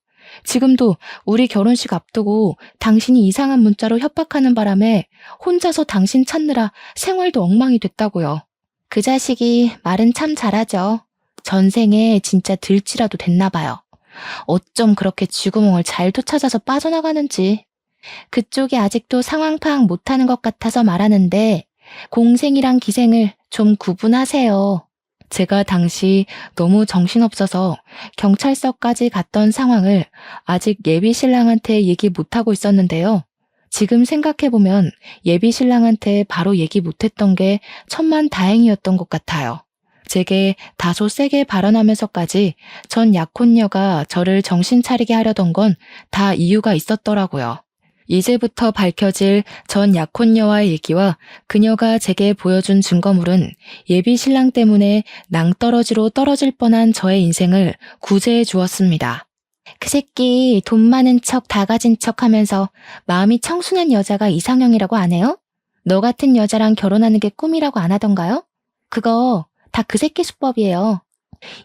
지금도 우리 결혼식 앞두고 당신이 이상한 문자로 협박하는 바람에 혼자서 당신 찾느라 생활도 엉망이 됐다고요. 그 자식이 말은 참 잘하죠. 전생에 진짜 들치라도 됐나 봐요. 어쩜 그렇게 쥐구멍을 잘도 찾아서 빠져나가는지. 그쪽이 아직도 상황 파악 못하는 것 같아서 말하는데 공생이랑 기생을 좀 구분하세요. 제가 당시 너무 정신없어서 경찰서까지 갔던 상황을 아직 예비 신랑한테 얘기 못하고 있었는데요. 지금 생각해보면 예비 신랑한테 바로 얘기 못했던 게 천만 다행이었던 것 같아요. 제게 다소 세게 발언하면서까지 전 약혼녀가 저를 정신 차리게 하려던 건 다 이유가 있었더라고요. 이제부터 밝혀질 전 약혼녀와의 얘기와 그녀가 제게 보여준 증거물은 예비 신랑 때문에 낭떠러지로 떨어질 뻔한 저의 인생을 구제해 주었습니다. 그 새끼 돈 많은 척 다 가진 척 하면서 마음이 청순한 여자가 이상형이라고 안 해요? 너 같은 여자랑 결혼하는 게 꿈이라고 안 하던가요? 그거 다 그 새끼 수법이에요.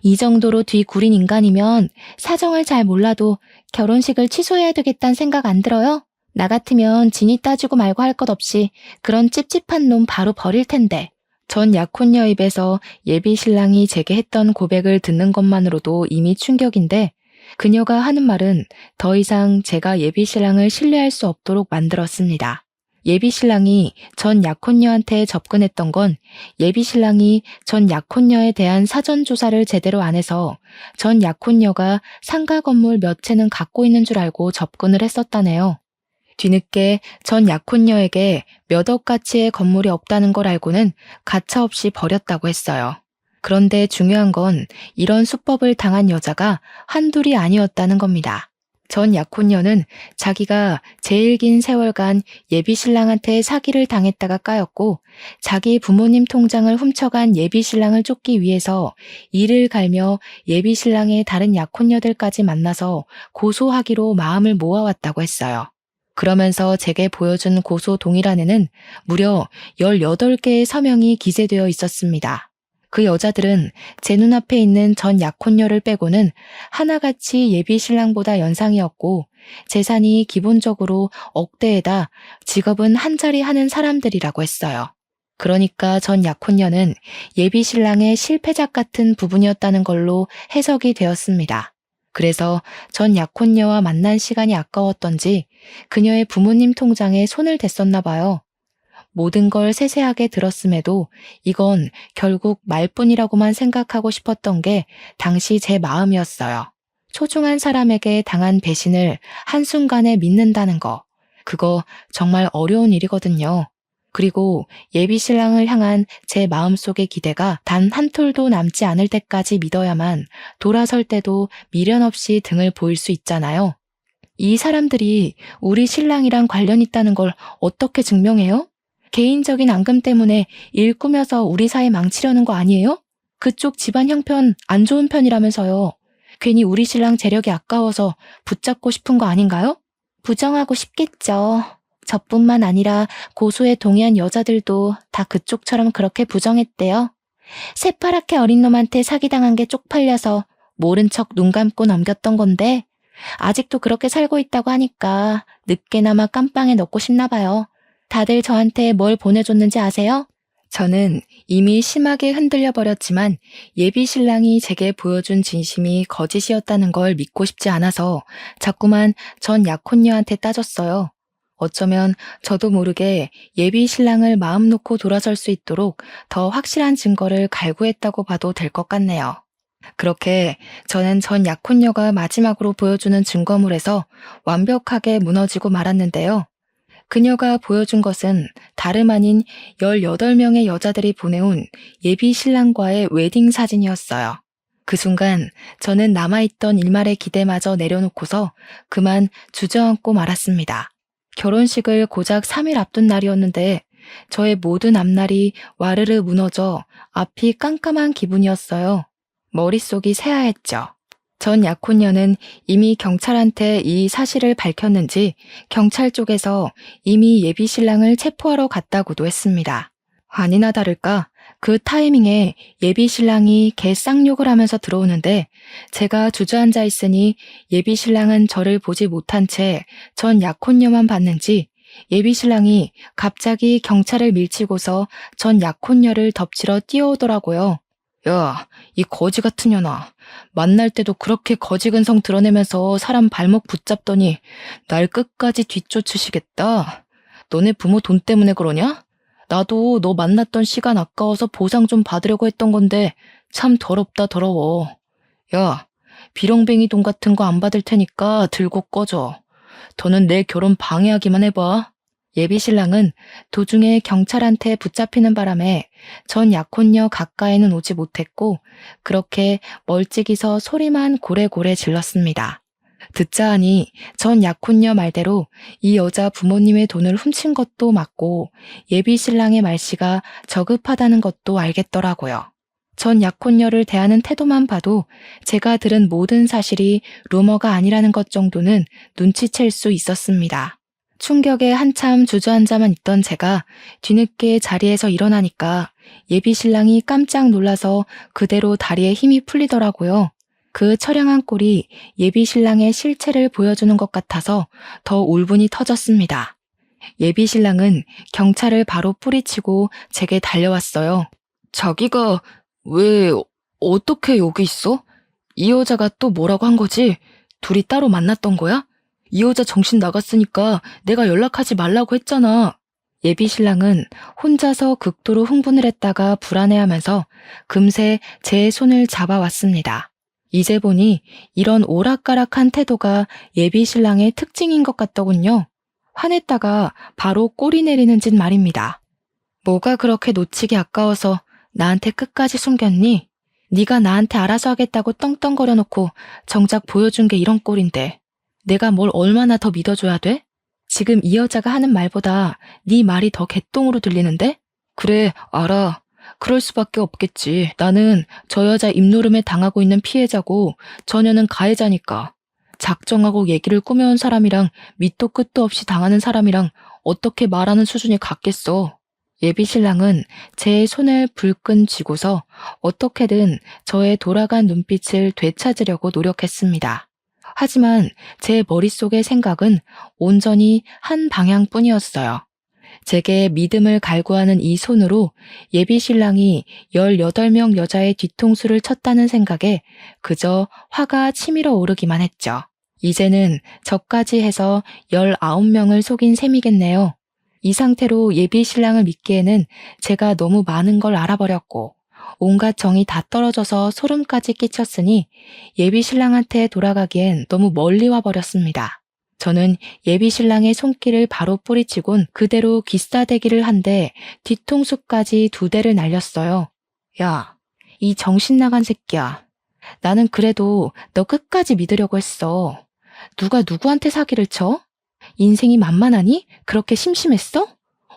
이 정도로 뒤구린 인간이면 사정을 잘 몰라도 결혼식을 취소해야 되겠다는 생각 안 들어요? 나 같으면 진이 따지고 말고 할 것 없이 그런 찝찝한 놈 바로 버릴 텐데. 전 약혼녀 입에서 예비 신랑이 제게 했던 고백을 듣는 것만으로도 이미 충격인데 그녀가 하는 말은 더 이상 제가 예비 신랑을 신뢰할 수 없도록 만들었습니다. 예비 신랑이 전 약혼녀한테 접근했던 건 예비 신랑이 전 약혼녀에 대한 사전 조사를 제대로 안 해서 전 약혼녀가 상가 건물 몇 채는 갖고 있는 줄 알고 접근을 했었다네요. 뒤늦게 전 약혼녀에게 몇 억 가치의 건물이 없다는 걸 알고는 가차없이 버렸다고 했어요. 그런데 중요한 건 이런 수법을 당한 여자가 한둘이 아니었다는 겁니다. 전 약혼녀는 자기가 제일 긴 세월간 예비 신랑한테 사기를 당했다가 까였고 자기 부모님 통장을 훔쳐간 예비 신랑을 쫓기 위해서 이를 갈며 예비 신랑의 다른 약혼녀들까지 만나서 고소하기로 마음을 모아왔다고 했어요. 그러면서 제게 보여준 고소 동의란에는 무려 18개의 서명이 기재되어 있었습니다. 그 여자들은 제 눈앞에 있는 전 약혼녀를 빼고는 하나같이 예비 신랑보다 연상이었고 재산이 기본적으로 억대에다 직업은 한 자리 하는 사람들이라고 했어요. 그러니까 전 약혼녀는 예비 신랑의 실패작 같은 부분이었다는 걸로 해석이 되었습니다. 그래서 전 약혼녀와 만난 시간이 아까웠던지 그녀의 부모님 통장에 손을 댔었나 봐요. 모든 걸 세세하게 들었음에도 이건 결국 말뿐이라고만 생각하고 싶었던 게 당시 제 마음이었어요. 소중한 사람에게 당한 배신을 한순간에 믿는다는 거. 그거 정말 어려운 일이거든요. 그리고 예비 신랑을 향한 제 마음속의 기대가 단 한 톨도 남지 않을 때까지 믿어야만 돌아설 때도 미련 없이 등을 보일 수 있잖아요. 이 사람들이 우리 신랑이랑 관련 있다는 걸 어떻게 증명해요? 개인적인 앙금 때문에 일 꾸며서 우리 사이 망치려는 거 아니에요? 그쪽 집안 형편 안 좋은 편이라면서요. 괜히 우리 신랑 재력이 아까워서 붙잡고 싶은 거 아닌가요? 부정하고 싶겠죠. 저뿐만 아니라 고소에 동의한 여자들도 다 그쪽처럼 그렇게 부정했대요. 새파랗게 어린 놈한테 사기당한 게 쪽팔려서 모른 척 눈 감고 넘겼던 건데 아직도 그렇게 살고 있다고 하니까 늦게나마 깜빵에 넣고 싶나 봐요. 다들 저한테 뭘 보내줬는지 아세요? 저는 이미 심하게 흔들려 버렸지만 예비 신랑이 제게 보여준 진심이 거짓이었다는 걸 믿고 싶지 않아서 자꾸만 전 약혼녀한테 따졌어요. 어쩌면 저도 모르게 예비 신랑을 마음 놓고 돌아설 수 있도록 더 확실한 증거를 갈구했다고 봐도 될 것 같네요. 그렇게 저는 전 약혼녀가 마지막으로 보여주는 증거물에서 완벽하게 무너지고 말았는데요. 그녀가 보여준 것은 다름 아닌 18명의 여자들이 보내온 예비 신랑과의 웨딩 사진이었어요. 그 순간 저는 남아있던 일말의 기대마저 내려놓고서 그만 주저앉고 말았습니다. 결혼식을 고작 3일 앞둔 날이었는데 저의 모든 앞날이 와르르 무너져 앞이 깜깜한 기분이었어요. 머릿속이 새하했죠. 전 약혼녀는 이미 경찰한테 이 사실을 밝혔는지 경찰 쪽에서 이미 예비 신랑을 체포하러 갔다고도 했습니다. 아니나 다를까 그 타이밍에 예비 신랑이 개쌍욕을 하면서 들어오는데 제가 주저앉아 있으니 예비 신랑은 저를 보지 못한 채 전 약혼녀만 봤는지 예비 신랑이 갑자기 경찰을 밀치고서 전 약혼녀를 덮치러 뛰어오더라고요. 야, 이 거지 같은 년아. 만날 때도 그렇게 거지근성 드러내면서 사람 발목 붙잡더니 날 끝까지 뒤쫓으시겠다. 너네 부모 돈 때문에 그러냐? 나도 너 만났던 시간 아까워서 보상 좀 받으려고 했던 건데 참 더럽다 더러워. 야, 비렁뱅이 돈 같은 거 안 받을 테니까 들고 꺼져. 더는 내 결혼 방해하기만 해봐. 예비 신랑은 도중에 경찰한테 붙잡히는 바람에 전 약혼녀 가까이는 오지 못했고 그렇게 멀찍이서 소리만 고래고래 질렀습니다. 듣자 하니 전 약혼녀 말대로 이 여자 부모님의 돈을 훔친 것도 맞고 예비 신랑의 말씨가 저급하다는 것도 알겠더라고요. 전 약혼녀를 대하는 태도만 봐도 제가 들은 모든 사실이 루머가 아니라는 것 정도는 눈치챌 수 있었습니다. 충격에 한참 주저앉아만 있던 제가 뒤늦게 자리에서 일어나니까 예비 신랑이 깜짝 놀라서 그대로 다리에 힘이 풀리더라고요. 그 처량한 꼴이 예비 신랑의 실체를 보여주는 것 같아서 더 울분이 터졌습니다. 예비 신랑은 경찰을 바로 뿌리치고 제게 달려왔어요. 자기가 왜 어떻게 여기 있어? 이 여자가 또 뭐라고 한 거지? 둘이 따로 만났던 거야? 이 여자 정신 나갔으니까 내가 연락하지 말라고 했잖아. 예비 신랑은 혼자서 극도로 흥분을 했다가 불안해하면서 금세 제 손을 잡아왔습니다. 이제 보니 이런 오락가락한 태도가 예비 신랑의 특징인 것 같더군요. 화냈다가 바로 꼬리 내리는 짓 말입니다. 뭐가 그렇게 놓치기 아까워서 나한테 끝까지 숨겼니? 네가 나한테 알아서 하겠다고 떵떵거려 놓고 정작 보여준 게 이런 꼴인데 내가 뭘 얼마나 더 믿어줘야 돼? 지금 이 여자가 하는 말보다 네 말이 더 개똥으로 들리는데? 그래, 알아. 그럴 수밖에 없겠지. 나는 저 여자 입노름에 당하고 있는 피해자고 저녀는 가해자니까. 작정하고 얘기를 꾸며온 사람이랑 밑도 끝도 없이 당하는 사람이랑 어떻게 말하는 수준이 같겠어. 예비 신랑은 제 손을 불끈 쥐고서 어떻게든 저의 돌아간 눈빛을 되찾으려고 노력했습니다. 하지만 제 머릿속의 생각은 온전히 한 방향뿐이었어요. 제게 믿음을 갈구하는 이 손으로 예비 신랑이 18명 여자의 뒤통수를 쳤다는 생각에 그저 화가 치밀어 오르기만 했죠. 이제는 저까지 해서 19명을 속인 셈이겠네요. 이 상태로 예비 신랑을 믿기에는 제가 너무 많은 걸 알아버렸고 온갖 정이 다 떨어져서 소름까지 끼쳤으니 예비 신랑한테 돌아가기엔 너무 멀리 와버렸습니다. 저는 예비 신랑의 손길을 바로 뿌리치곤 그대로 기싸대기를 한데 뒤통수까지 2대를 날렸어요. 야, 이 정신 나간 새끼야. 나는 그래도 너 끝까지 믿으려고 했어. 누가 누구한테 사기를 쳐? 인생이 만만하니? 그렇게 심심했어?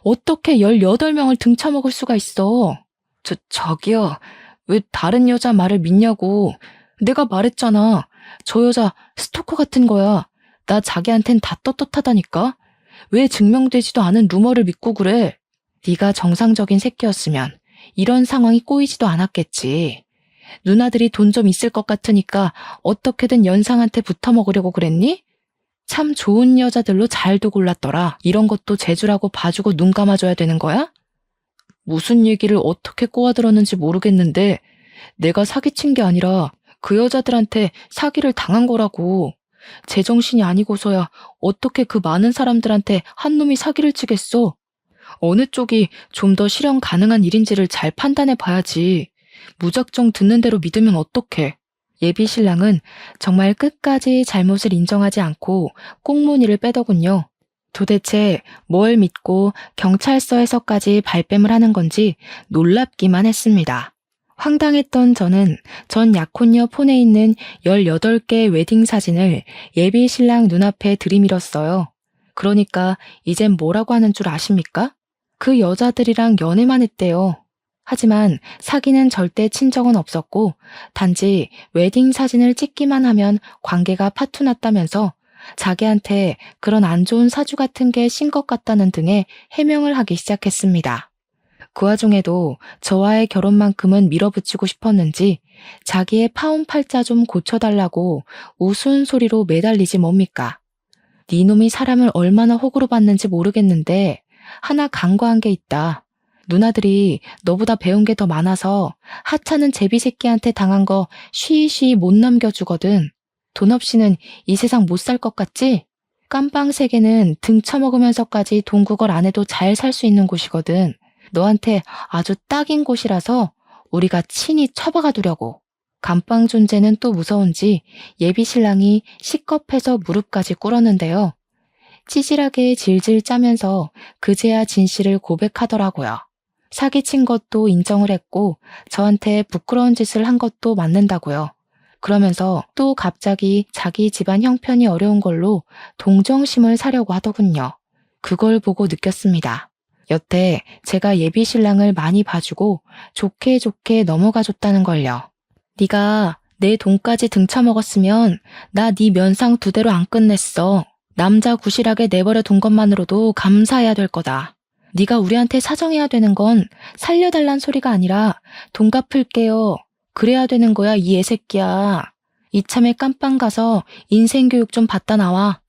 어떻게 18명을 등쳐먹을 수가 있어? 저기요. 왜 다른 여자 말을 믿냐고. 내가 말했잖아. 저 여자 스토커 같은 거야. 나 자기한텐 다 떳떳하다니까. 왜 증명되지도 않은 루머를 믿고 그래? 네가 정상적인 새끼였으면 이런 상황이 꼬이지도 않았겠지. 누나들이 돈 좀 있을 것 같으니까 어떻게든 연상한테 붙어먹으려고 그랬니? 참 좋은 여자들로 잘도 골랐더라. 이런 것도 재주라고 봐주고 눈 감아줘야 되는 거야? 무슨 얘기를 어떻게 꼬아들었는지 모르겠는데 내가 사기친 게 아니라 그 여자들한테 사기를 당한 거라고. 제정신이 아니고서야 어떻게 그 많은 사람들한테 한 놈이 사기를 치겠어? 어느 쪽이 좀 더 실현 가능한 일인지를 잘 판단해 봐야지. 무작정 듣는 대로 믿으면 어떡해. 예비 신랑은 정말 끝까지 잘못을 인정하지 않고 꽁무니를 빼더군요. 도대체 뭘 믿고 경찰서에서까지 발뺌을 하는 건지 놀랍기만 했습니다. 황당했던 저는 전 약혼녀 폰에 있는 18개 웨딩 사진을 예비 신랑 눈앞에 들이밀었어요. 그러니까 이젠 뭐라고 하는 줄 아십니까? 그 여자들이랑 연애만 했대요. 하지만 사귀는 절대 친정은 없었고 단지 웨딩 사진을 찍기만 하면 관계가 파투났다면서 자기한테 그런 안 좋은 사주 같은 게 신 것 같다는 등의 해명을 하기 시작했습니다. 그 와중에도 저와의 결혼만큼은 밀어붙이고 싶었는지 자기의 파혼 팔자 좀 고쳐달라고 우스운 소리로 매달리지 뭡니까? 네 놈이 사람을 얼마나 호구로 봤는지 모르겠는데 하나 간과한 게 있다. 누나들이 너보다 배운 게 더 많아서 하찮은 제비 새끼한테 당한 거 쉬쉬 못 넘겨주거든. 돈 없이는 이 세상 못 살 것 같지? 깜빵 세계는 등 쳐먹으면서까지 돈 구걸 안 해도 잘 살 수 있는 곳이거든. 너한테 아주 딱인 곳이라서 우리가 친히 처박아 두려고. 감방 존재는 또 무서운지 예비 신랑이 식겁해서 무릎까지 꿇었는데요. 찌질하게 질질 짜면서 그제야 진실을 고백하더라고요. 사기친 것도 인정을 했고 저한테 부끄러운 짓을 한 것도 맞는다고요. 그러면서 또 갑자기 자기 집안 형편이 어려운 걸로 동정심을 사려고 하더군요. 그걸 보고 느꼈습니다. 여태 제가 예비 신랑을 많이 봐주고 좋게 좋게 넘어가줬다는 걸요. 네가 내 돈까지 등쳐먹었으면 나 네 면상 2대로 안 끝냈어. 남자 구실하게 내버려 둔 것만으로도 감사해야 될 거다. 네가 우리한테 사정해야 되는 건 살려달란 소리가 아니라 돈 갚을게요. 그래야 되는 거야 이 애새끼야. 이참에 깜빵 가서 인생교육 좀 받다 나와.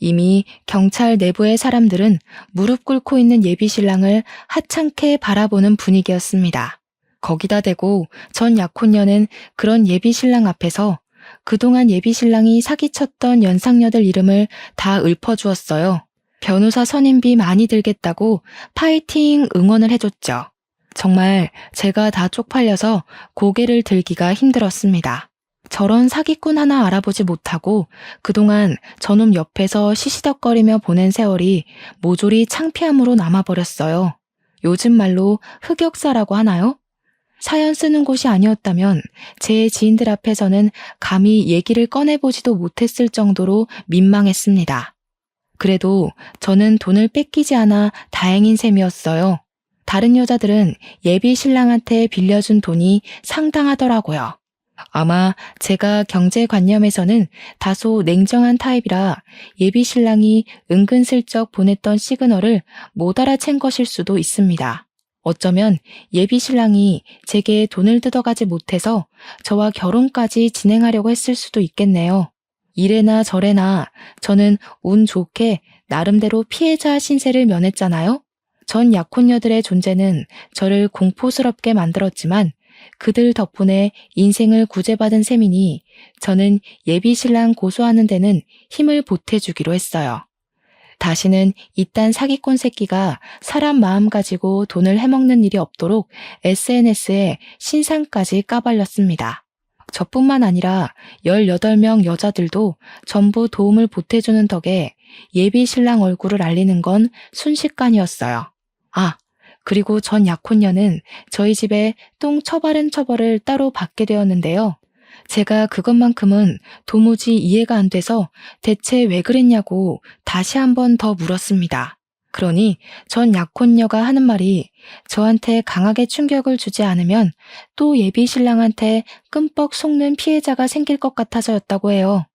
이미 경찰 내부의 사람들은 무릎 꿇고 있는 예비 신랑을 하찮게 바라보는 분위기였습니다. 거기다 대고 전 약혼녀는 그런 예비 신랑 앞에서 그동안 예비 신랑이 사기쳤던 연상녀들 이름을 다 읊어주었어요. 변호사 선임비 많이 들겠다고 파이팅 응원을 해줬죠. 정말 제가 다 쪽팔려서 고개를 들기가 힘들었습니다. 저런 사기꾼 하나 알아보지 못하고 그동안 저놈 옆에서 시시덕거리며 보낸 세월이 모조리 창피함으로 남아버렸어요. 요즘 말로 흑역사라고 하나요? 사연 쓰는 곳이 아니었다면 제 지인들 앞에서는 감히 얘기를 꺼내보지도 못했을 정도로 민망했습니다. 그래도 저는 돈을 뺏기지 않아 다행인 셈이었어요. 다른 여자들은 예비 신랑한테 빌려준 돈이 상당하더라고요. 아마 제가 경제관념에서는 다소 냉정한 타입이라 예비 신랑이 은근슬쩍 보냈던 시그널을 못 알아챈 것일 수도 있습니다. 어쩌면 예비 신랑이 제게 돈을 뜯어가지 못해서 저와 결혼까지 진행하려고 했을 수도 있겠네요. 이래나 저래나 저는 운 좋게 나름대로 피해자 신세를 면했잖아요. 전 약혼녀들의 존재는 저를 공포스럽게 만들었지만 그들 덕분에 인생을 구제받은 셈이니 저는 예비 신랑 고소하는 데는 힘을 보태주기로 했어요. 다시는 이딴 사기꾼 새끼가 사람 마음 가지고 돈을 해먹는 일이 없도록 SNS에 신상까지 까발렸습니다. 저뿐만 아니라 18명 여자들도 전부 도움을 보태주는 덕에 예비 신랑 얼굴을 알리는 건 순식간이었어요. 아, 그리고 전 약혼녀는 저희 집에 똥 처바른 처벌을 따로 받게 되었는데요. 제가 그것만큼은 도무지 이해가 안 돼서 대체 왜 그랬냐고 다시 한 번 더 물었습니다. 그러니 전 약혼녀가 하는 말이 저한테 강하게 충격을 주지 않으면 또 예비 신랑한테 끔뻑 속는 피해자가 생길 것 같아서였다고 해요.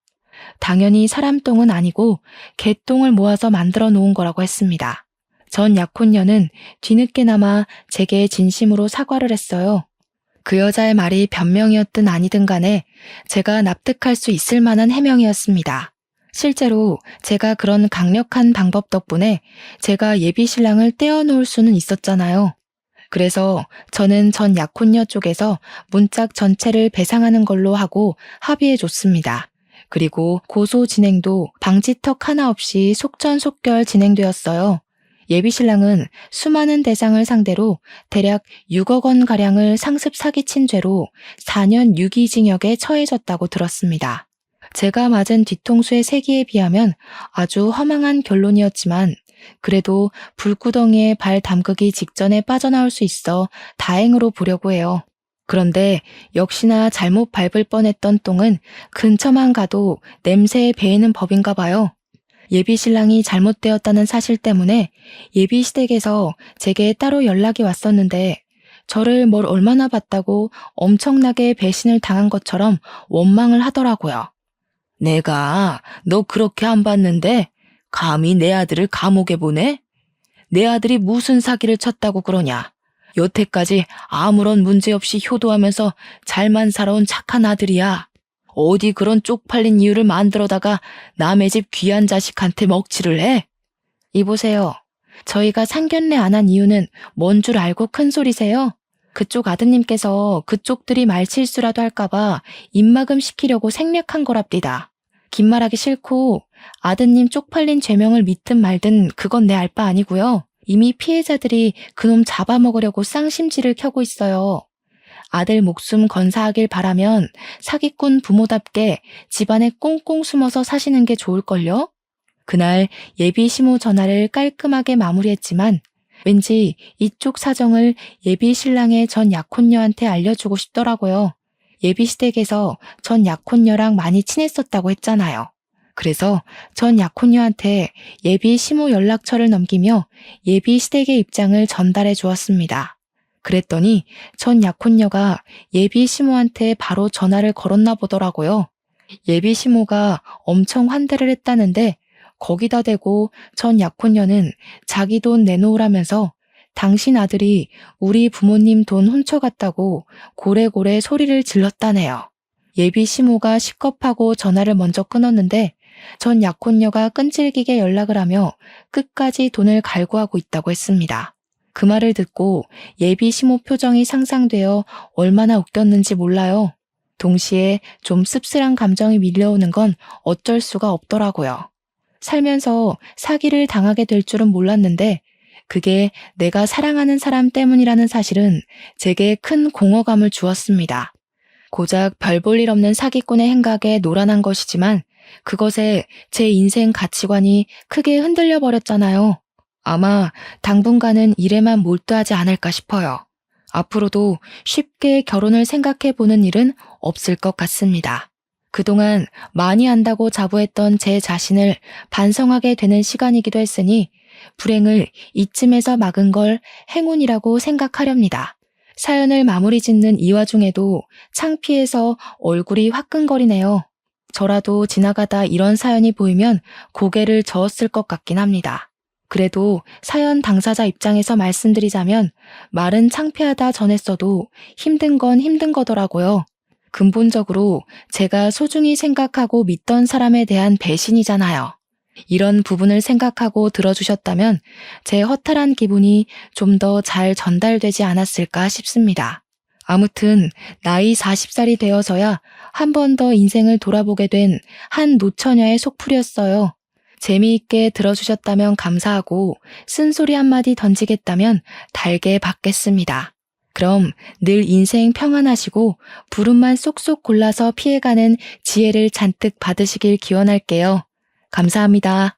당연히 사람 똥은 아니고 개똥을 모아서 만들어 놓은 거라고 했습니다. 전 약혼녀는 뒤늦게나마 제게 진심으로 사과를 했어요. 그 여자의 말이 변명이었든 아니든 간에 제가 납득할 수 있을 만한 해명이었습니다. 실제로 제가 그런 강력한 방법 덕분에 제가 예비 신랑을 떼어놓을 수는 있었잖아요. 그래서 저는 전 약혼녀 쪽에서 문짝 전체를 배상하는 걸로 하고 합의해줬습니다. 그리고 고소 진행도 방지턱 하나 없이 속전속결 진행되었어요. 예비 신랑은 수많은 대상을 상대로 대략 6억 원 가량을 상습 사기친 죄로 4년 유기징역에 처해졌다고 들었습니다. 제가 맞은 뒤통수의 세기에 비하면 아주 허망한 결론이었지만 그래도 불구덩이에 발 담그기 직전에 빠져나올 수 있어 다행으로 보려고 해요. 그런데 역시나 잘못 밟을 뻔했던 똥은 근처만 가도 냄새에 배이는 법인가 봐요. 예비 신랑이 잘못되었다는 사실 때문에 예비 시댁에서 제게 따로 연락이 왔었는데 저를 뭘 얼마나 봤다고 엄청나게 배신을 당한 것처럼 원망을 하더라고요. 내가 너 그렇게 안 봤는데 감히 내 아들을 감옥에 보내? 내 아들이 무슨 사기를 쳤다고 그러냐? 여태까지 아무런 문제 없이 효도하면서 잘만 살아온 착한 아들이야. 어디 그런 쪽팔린 이유를 만들어다가 남의 집 귀한 자식한테 먹칠을 해? 이보세요. 저희가 상견례 안 한 이유는 뭔 줄 알고 큰 소리세요? 그쪽 아드님께서 그쪽들이 말실수라도 할까봐 입막음 시키려고 생략한 거랍니다. 긴 말하기 싫고 아드님 쪽팔린 죄명을 믿든 말든 그건 내 알 바 아니고요. 이미 피해자들이 그놈 잡아먹으려고 쌍심지를 켜고 있어요. 아들 목숨 건사하길 바라면 사기꾼 부모답게 집안에 꽁꽁 숨어서 사시는 게 좋을걸요? 그날 예비 시모 전화를 깔끔하게 마무리했지만 왠지 이쪽 사정을 예비 신랑의 전 약혼녀한테 알려주고 싶더라고요. 예비 시댁에서 전 약혼녀랑 많이 친했었다고 했잖아요. 그래서 전 약혼녀한테 예비 시모 연락처를 넘기며 예비 시댁의 입장을 전달해 주었습니다. 그랬더니 전 약혼녀가 예비 시모한테 바로 전화를 걸었나 보더라고요. 예비 시모가 엄청 환대를 했다는데 거기다 대고 전 약혼녀는 자기 돈 내놓으라면서 당신 아들이 우리 부모님 돈 훔쳐갔다고 고래고래 소리를 질렀다네요. 예비 시모가 식겁하고 전화를 먼저 끊었는데 전 약혼녀가 끈질기게 연락을 하며 끝까지 돈을 갈구하고 있다고 했습니다. 그 말을 듣고 예비 시모 표정이 상상되어 얼마나 웃겼는지 몰라요. 동시에 좀 씁쓸한 감정이 밀려오는 건 어쩔 수가 없더라고요. 살면서 사기를 당하게 될 줄은 몰랐는데 그게 내가 사랑하는 사람 때문이라는 사실은 제게 큰 공허감을 주었습니다. 고작 별 볼 일 없는 사기꾼의 행각에 노란한 것이지만 그것에 제 인생 가치관이 크게 흔들려 버렸잖아요. 아마 당분간은 일에만 몰두하지 않을까 싶어요. 앞으로도 쉽게 결혼을 생각해 보는 일은 없을 것 같습니다. 그동안 많이 안다고 자부했던 제 자신을 반성하게 되는 시간이기도 했으니 불행을 이쯤에서 막은 걸 행운이라고 생각하렵니다. 사연을 마무리 짓는 이 와중에도 창피해서 얼굴이 화끈거리네요. 저라도 지나가다 이런 사연이 보이면 고개를 저었을 것 같긴 합니다. 그래도 사연 당사자 입장에서 말씀드리자면 말은 창피하다 전했어도 힘든 건 힘든 거더라고요. 근본적으로 제가 소중히 생각하고 믿던 사람에 대한 배신이잖아요. 이런 부분을 생각하고 들어주셨다면 제 허탈한 기분이 좀 더 잘 전달되지 않았을까 싶습니다. 아무튼 나이 40살이 되어서야 한 번 더 인생을 돌아보게 된 한 노처녀의 속풀이였어요. 재미있게 들어주셨다면 감사하고 쓴소리 한마디 던지겠다면 달게 받겠습니다. 그럼 늘 인생 평안하시고 부름만 쏙쏙 골라서 피해가는 지혜를 잔뜩 받으시길 기원할게요. 감사합니다.